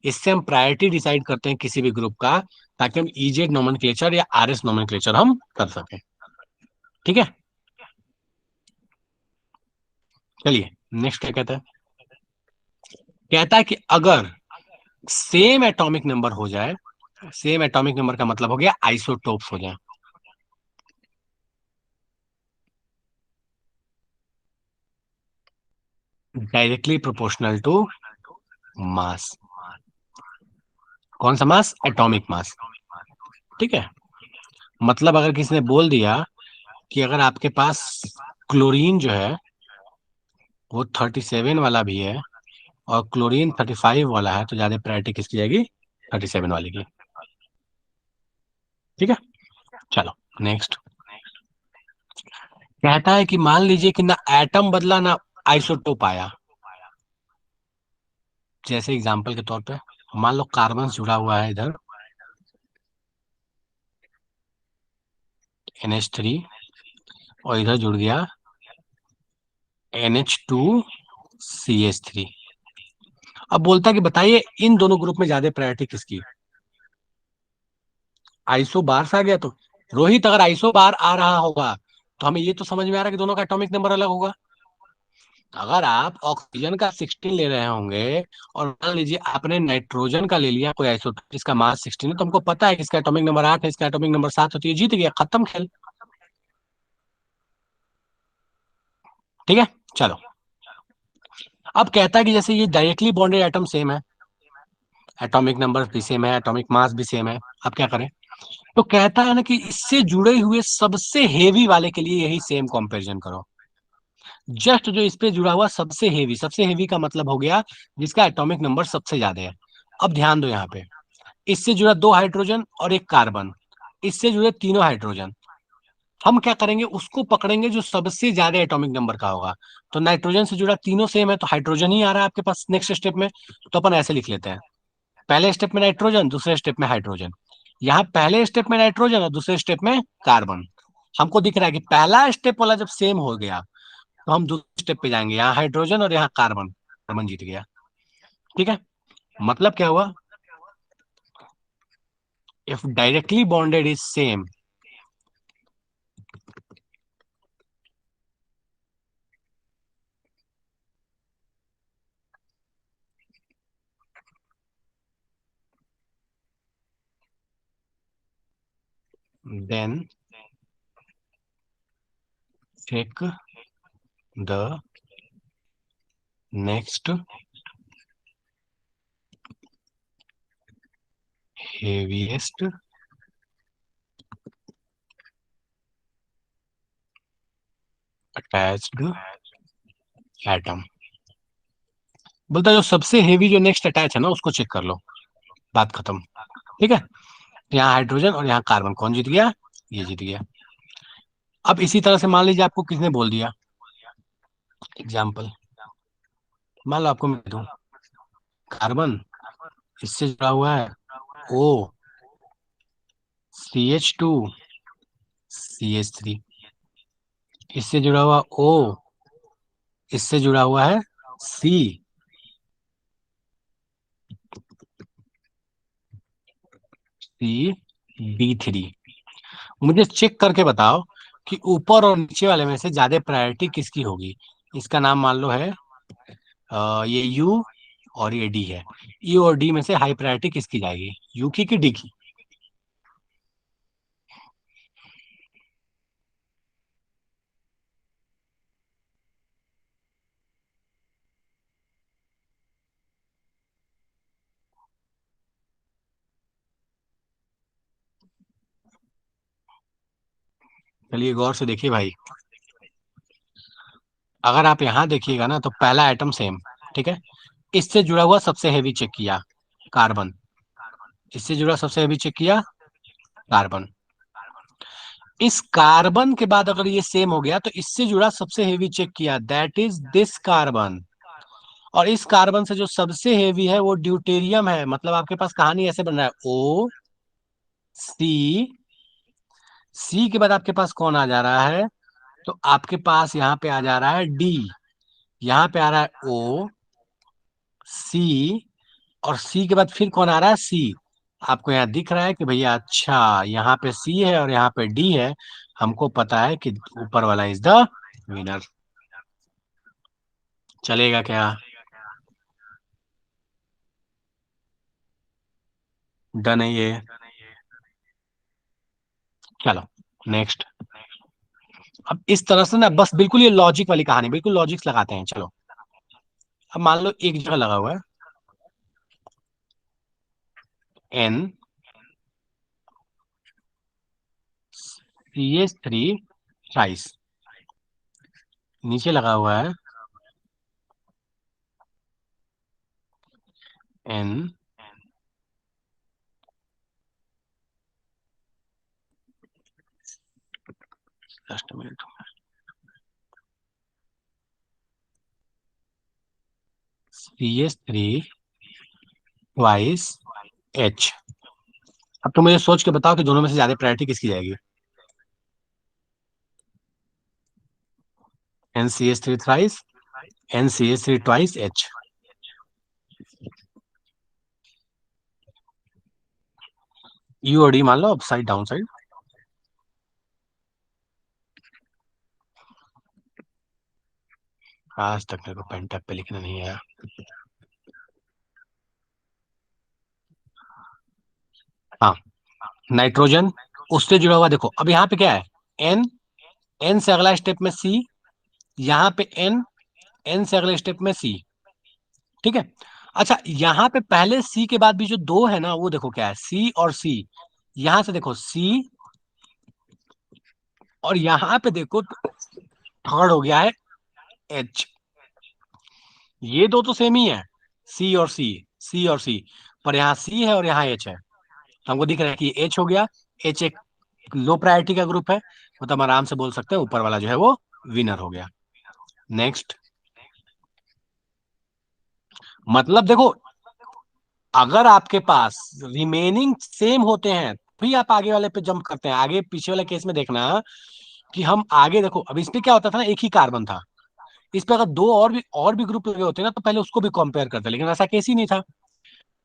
इससे हम प्रायोरिटी डिसाइड करते हैं किसी भी ग्रुप का, ताकि हम इजेड नोमेनक्लेचर या आरएस नोमेनक्लेचर हम कर सकें। ठीक है, चलिए नेक्स्ट क्या कहता है। कहता है कि अगर सेम एटॉमिक नंबर हो जाए, सेम एटॉमिक नंबर का मतलब हो गया आइसोटोप्स हो जाए। Directly proportional to mass. कौन सा मास? Atomic mass. ठीक है। मतलब अगर किसी ने बोल दिया कि अगर आपके पास क्लोरीन जो है वो 37 वाला भी है और क्लोरीन 35 वाला है, तो ज्यादा प्रायोरिटी किसकी जाएगी? 37 वाले की। ठीक है, चलो नेक्स्ट। कहता है कि मान लीजिए कि ना एटम बदला ना आइसोटोप आया। जैसे एग्जांपल के तौर पे मान लो कार्बन जुड़ा हुआ है इधर NH3, और इधर जुड़ गया NH2CH3। अब बोलता है कि बताइए इन दोनों ग्रुप में ज्यादा प्रायोरिटी किसकी? आइसो बार से आ गया तो रोहित, अगर आइसो बार आ रहा होगा तो हमें ये तो समझ में आ रहा है कि दोनों का एटॉमिक नंबर अलग होगा। अगर आप ऑक्सीजन का 16 ले रहे होंगे और मान लीजिए आपने नाइट्रोजन का ले लिया कोई आइसोटोप जिसका मास 16 है, तो हमको पता है कि इसका एटॉमिक नंबर 8 है, इसका एटॉमिक नंबर 7 है, तो ये जीत गया, खत्म खेल। ठीक है, चलो। अब कहता है कि जैसे ये डायरेक्टली बॉन्डेड एटम सेम है, एटॉमिक नंबर भी सेम है, एटॉमिक मास भी सेम है, अब क्या करें? तो कहता है ना कि इससे जुड़े हुए सबसे हेवी वाले के लिए यही सेम कंपैरिजन करो। जस्ट जो इस पे जुड़ा हुआ सबसे हेवी, सबसे हेवी का मतलब हो गया जिसका एटॉमिक नंबर सबसे ज्यादा है। अब ध्यान दो यहाँ पे, इससे जुड़ा 2 हाइड्रोजन और 1 कार्बन, इससे जुड़े तीनों हाइड्रोजन। हम क्या करेंगे? उसको पकड़ेंगे जो सबसे ज्यादा एटॉमिक नंबर का होगा। तो नाइट्रोजन से जुड़ा तीनों सेम है, तो हाइड्रोजन ही आ रहा है आपके पास नेक्स्ट स्टेप में। तो अपन ऐसे लिख लेते हैं, पहले स्टेप में नाइट्रोजन, दूसरे स्टेप में हाइड्रोजन। यहाँ पहले स्टेप में नाइट्रोजन और दूसरे स्टेप में कार्बन। हमको दिख रहा है कि पहला स्टेप वाला जब सेम हो गया तो हम दूसरे स्टेप पे जाएंगे, यहाँ हाइड्रोजन और यहाँ कार्बन, कार्बन जीत गया। ठीक है, मतलब क्या हुआ? If directly bonded is same, then take the next heaviest attached atom। बोलता है जो सबसे हेवी जो नेक्स्ट अटैच है ना उसको चेक कर लो, बात खत्म। ठीक है, यहाँ हाइड्रोजन और यहाँ कार्बन, कौन जीत गया? ये जीत गया। अब इसी तरह से मान लीजिए आपको किसने बोल दिया, एग्जाम्पल मान लो आपको मैं दूं, कार्बन इससे जुड़ा हुआ है O CH2CH3, इससे जुड़ा हुआ O, इससे जुड़ा हुआ है CB3। मुझे चेक करके बताओ कि ऊपर और नीचे वाले में से ज्यादा प्रायोरिटी किसकी होगी। इसका नाम मान लो है ये U और ये D है। E और D में से हाई प्रायोरिटी किसकी जाएगी, U की कि D की? चलिए गौर से देखिए भाई, अगर आप यहाँ देखिएगा ना तो पहला आइटम सेम, ठीक है। इससे जुड़ा हुआ सबसे हैवी चेक किया, कार्बन। इससे जुड़ा सबसे हैवी चेक किया, कार्बन। इस कार्बन के बाद अगर ये सेम हो गया तो इससे जुड़ा सबसे हेवी चेक किया, दैट इज दिस कार्बन। और इस कार्बन से जो सबसे हेवी है वो ड्यूटेरियम है। मतलब आपके पास कहानी ऐसे बन रहा है, ओ सी, सी के बाद आपके पास कौन आ जा रहा है, तो आपके पास यहाँ पे आ जा रहा है डी, यहाँ पे आ रहा है ओ सी, और सी के बाद फिर कौन आ रहा है, सी। आपको यहाँ दिख रहा है कि भैया अच्छा यहाँ पे सी है और यहाँ पे डी है, हमको पता है कि ऊपर वाला इज द विनर। चलेगा क्या? डन है ये। चलो नेक्स्ट। अब इस तरह से ना बस बिल्कुल ये लॉजिक वाली कहानी, बिल्कुल लॉजिक्स लगाते हैं। चलो अब मान लो एक जगह लगा हुआ है N C H three thrice, नीचे लगा हुआ है N, just minute, C H three twice H. अब तुम मुझे सोच के बताओ कि दोनों में से ज्यादा प्रायोरिटी किसकी जाएगी? N C H three thrice, N C H three twice H. U और डी मान लो, अप साइड डाउन साइड। आज तक मेरे को पेन टैप पे लिखना नहीं आया। हाँ, नाइट्रोजन उससे जुड़ा हुआ, देखो अब यहाँ पे क्या है, एन, एन से अगला स्टेप में सी, यहाँ पे एन, एन से अगले स्टेप में सी, ठीक है। अच्छा यहाँ पे पहले सी के बाद भी जो दो है ना, वो देखो क्या है, सी और सी। यहां से देखो सी, और यहाँ पे देखो थर्ड हो गया है एच। ये दो तो सेम ही है, सी और सी, सी और सी, पर यहाँ सी है और यहाँ एच है। तो हमको दिख रहा है कि एच हो गया। एच एक लो प्रायोरिटी का ग्रुप है, मतलब हम आराम से बोल सकते हैं ऊपर वाला जो है वो विनर हो गया। नेक्स्ट। मतलब देखो, अगर आपके पास रिमेनिंग सेम होते हैं फिर आप आगे वाले पे जंप करते हैं। आगे पीछे वाले केस में देखना कि हम आगे देखो, अब इस पे क्या होता था ना, एक ही कार्बन था। इस पे अगर दो और भी ग्रुप लगे होते ना तो पहले उसको भी कंपेयर करते, लेकिन ऐसा केस ही नहीं था।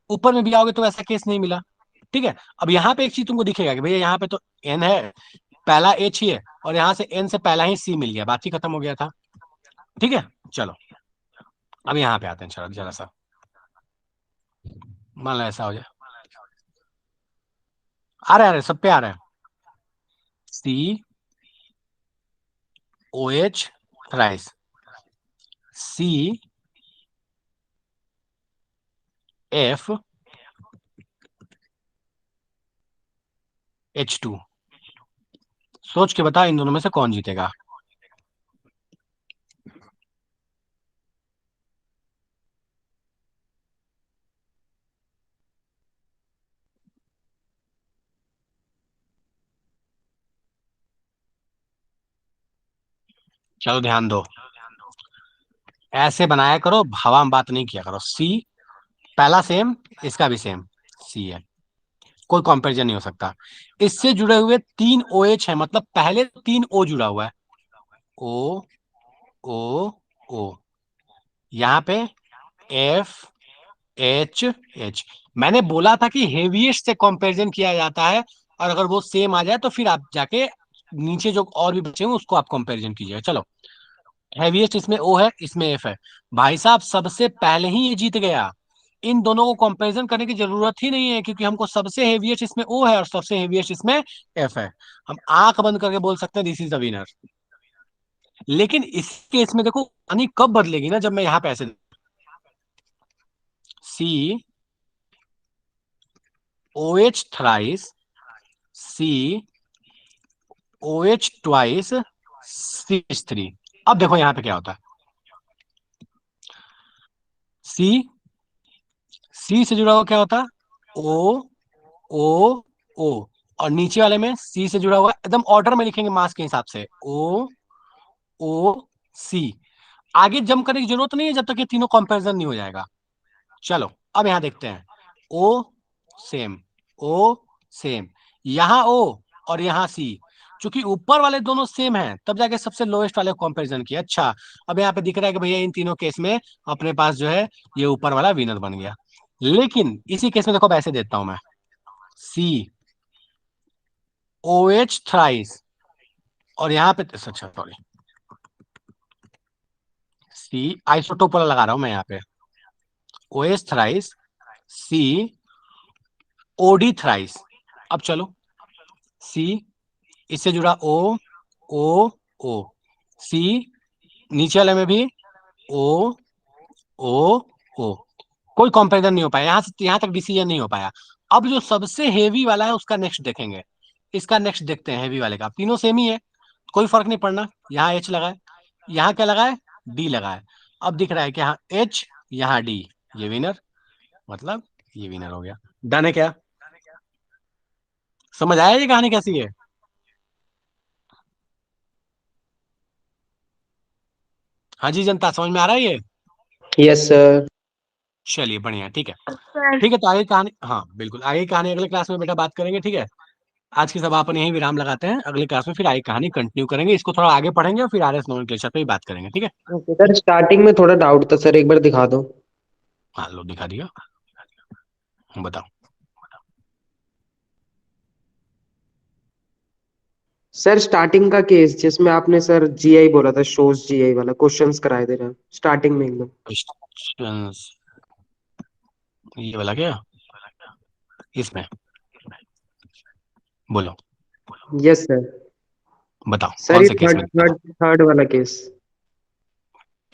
ऊपर में भी आओगे तो ऐसा केस नहीं मिला, ठीक है। अब यहाँ पे एक चीज तुमको दिखेगा कि भैया यहाँ पे तो एन है, पहला एच ही है, और यहाँ से एन से पहला ही सी मिल गया, बाकी खत्म हो गया था, ठीक है। चलो अब यहाँ पे आते हैं, चलो जरा सा मान लो ऐसा हो जाए, आ रहे सब पे आ रहे हैं, C O H thrice, C F H two. सोच के बता इन दोनों में से कौन जीतेगा। चलो ध्यान दो, ऐसे बनाया करो, हवा में बात नहीं किया करो। सी पहला सेम, इसका भी सेम सी है, कोई कंपैरिजन नहीं हो सकता। इससे जुड़े हुए तीन ओ एच है, मतलब पहले तीन ओ जुड़ा हुआ है, ओ ओ ओ, यहाँ पे एफ एच एच। मैंने बोला था कि हेवीएस्ट से कंपैरिजन किया जाता है, और अगर वो सेम आ जाए तो फिर आप जाके नीचे जो और भी बचे हैं उसको आप कंपैरिजन कीजिए। चलो हैवीएस्ट इसमें ओ है, इसमें एफ है। भाई साहब सबसे पहले ही ये जीत गया, इन दोनों को कंपैरिजन करने की जरूरत ही नहीं है, क्योंकि हमको सबसे हेवीएस्ट इसमें ओ है और सबसे हेवीएस्ट इसमें एफ है। हम आंख बंद करके बोल सकते हैं दिस इज द विनर। लेकिन इस केस में देखो कहानी कब बदलेगी ना, जब मैं यहाँ पे ऐसे सी ओ एच थ्राइस, सी OH ट्वाइस CH3। अब देखो यहाँ पे क्या होता है, C से जुड़ा हुआ क्या होता है, O O O, और नीचे वाले में C से जुड़ा हुआ एकदम ऑर्डर में लिखेंगे मास के हिसाब से, O O C। आगे जंप करने की जरूरत नहीं है जब तक ये तीनों कंपैरिजन नहीं हो जाएगा। चलो अब यहां देखते हैं, O सेम, O सेम, यहां O और यहां C, चूंकि ऊपर वाले दोनों सेम हैं तब जाके सबसे लोएस्ट वाले को कंपैरिजन किया। अच्छा, अब यहाँ पे दिख रहा है कि भैया इन तीनों केस में अपने पास जो है ये ऊपर वाला विनर बन गया। लेकिन इसी केस में देखो अब ऐसे देता हूं मैं, C OH थ्राइस, और यहाँ पे अच्छा सॉरी, C आइसोटोप वाला लगा रहा हूं मैं यहाँ पे, OH thrice C OD thrice. अब चलो, C इससे जुड़ा O O O, C नीचे वाले में भी O O O, कोई कंपैरिजन नहीं हो पाया, यहां तक डिसीजन नहीं हो पाया। अब जो सबसे हेवी वाला है उसका नेक्स्ट देखेंगे, इसका नेक्स्ट देखते हैं हेवी वाले का। तीनों सेम ही है, कोई फर्क नहीं पड़ना, यहाँ H लगा है, यहाँ क्या लगा है, D लगा है। अब दिख रहा है कि यहाँ H यहाँ D, ये विनर, मतलब ये विनर हो गया। डन है क्या? समझ आया ये कहानी कैसी है? हाँ जी जनता, समझ में आ रहा है ये? Yes sir. चलिए बढ़िया, ठीक है। सर ठीक है, तो आगे कहानी, हाँ बिल्कुल, आगे कहानी अगले क्लास में बेटा बात करेंगे, ठीक है। आज की सभा अपन यहीं विराम लगाते हैं, अगली क्लास में फिर आगे कहानी कंटिन्यू करेंगे, इसको थोड़ा आगे पढ़ेंगे और फिर RS नोमेनक्लेचर पे ही बात करेंगे, ठीक है। सर स्टार्टिंग में थोड़ा डाउट था सर, एक बार दिखा दो। हाँ लो दिखा दिया, बताओ। सर स्टार्टिंग का केस जिसमें आपने सर जीआई बोला था, शोज जीआई वाला क्वेश्चंस कराए थे ना स्टार्टिंग में एकदम। क्वेश्चंस ये वाला क्या, इसमें बोलो, यस सर। बताओ सर कौन ये से केस थर्ड में दिक्कत है? थर्ड थर्ड वाला केस।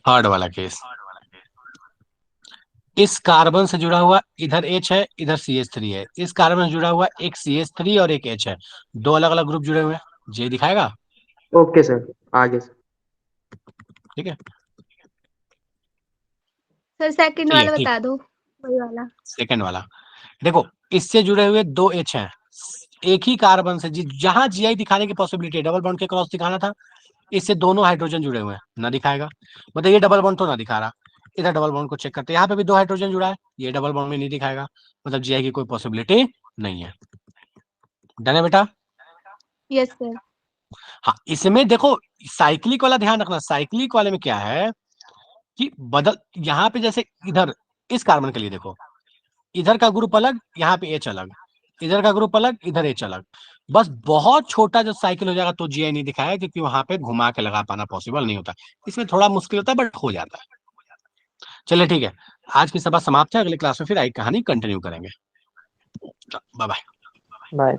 थर्ड वाला केस, इस कार्बन से जुड़ा हुआ इधर H है, इधर CH3 है, इस कार्बन से जुड़ा हुआ एक CH3 और एक H है, दो अलग अलग ग्रुप जुड़े हुए हैं, ये दिखाएगा, ओके सर, आगे सर। ठीक है। सर सेकंड चलिए वाला ठीक, बता दो, वही वाला। सेकंड वाला देखो, इससे जुड़े हुए दो H हैं, एक ही कार्बन से जहां GI दिखाने की पॉसिबिलिटी, डबल बॉन्ड के क्रॉस दिखाना था, इससे दोनों हाइड्रोजन जुड़े हुए हैं, ना दिखाएगा, मतलब ये डबल बॉन्ड तो ना दिखा रहा। इधर डबल बॉन्ड को चेक करते हैं, यहाँ पे भी दो हाइड्रोजन जुड़ा है, ये डबल बॉन्ड में नहीं दिखाएगा, मतलब GI की कोई पॉसिबिलिटी नहीं है। डन है बेटा? Yes sir. हाँ, इसमें देखो साइक्लिक वाला ध्यान रखना, साइक्लिक वाले में क्या है कि बदल, यहाँ पे जैसे इधर इस कार्बन के लिए देखो, इधर का ग्रुप अलग, यहाँ पे H अलग, इधर का ग्रुप अलग, इधर H अलग, बस बहुत छोटा जो साइकिल हो जाएगा तो GI नहीं दिखाएगा, क्योंकि वहां पे घुमा के लगा पाना पॉसिबल नहीं होता, इसमें थोड़ा मुश्किल होता है बट हो जाता है। चलिए ठीक है, आज की सभा समाप्त है, अगली क्लास में फिर आई कहानी कंटिन्यू करेंगे। Bye bye. बाय।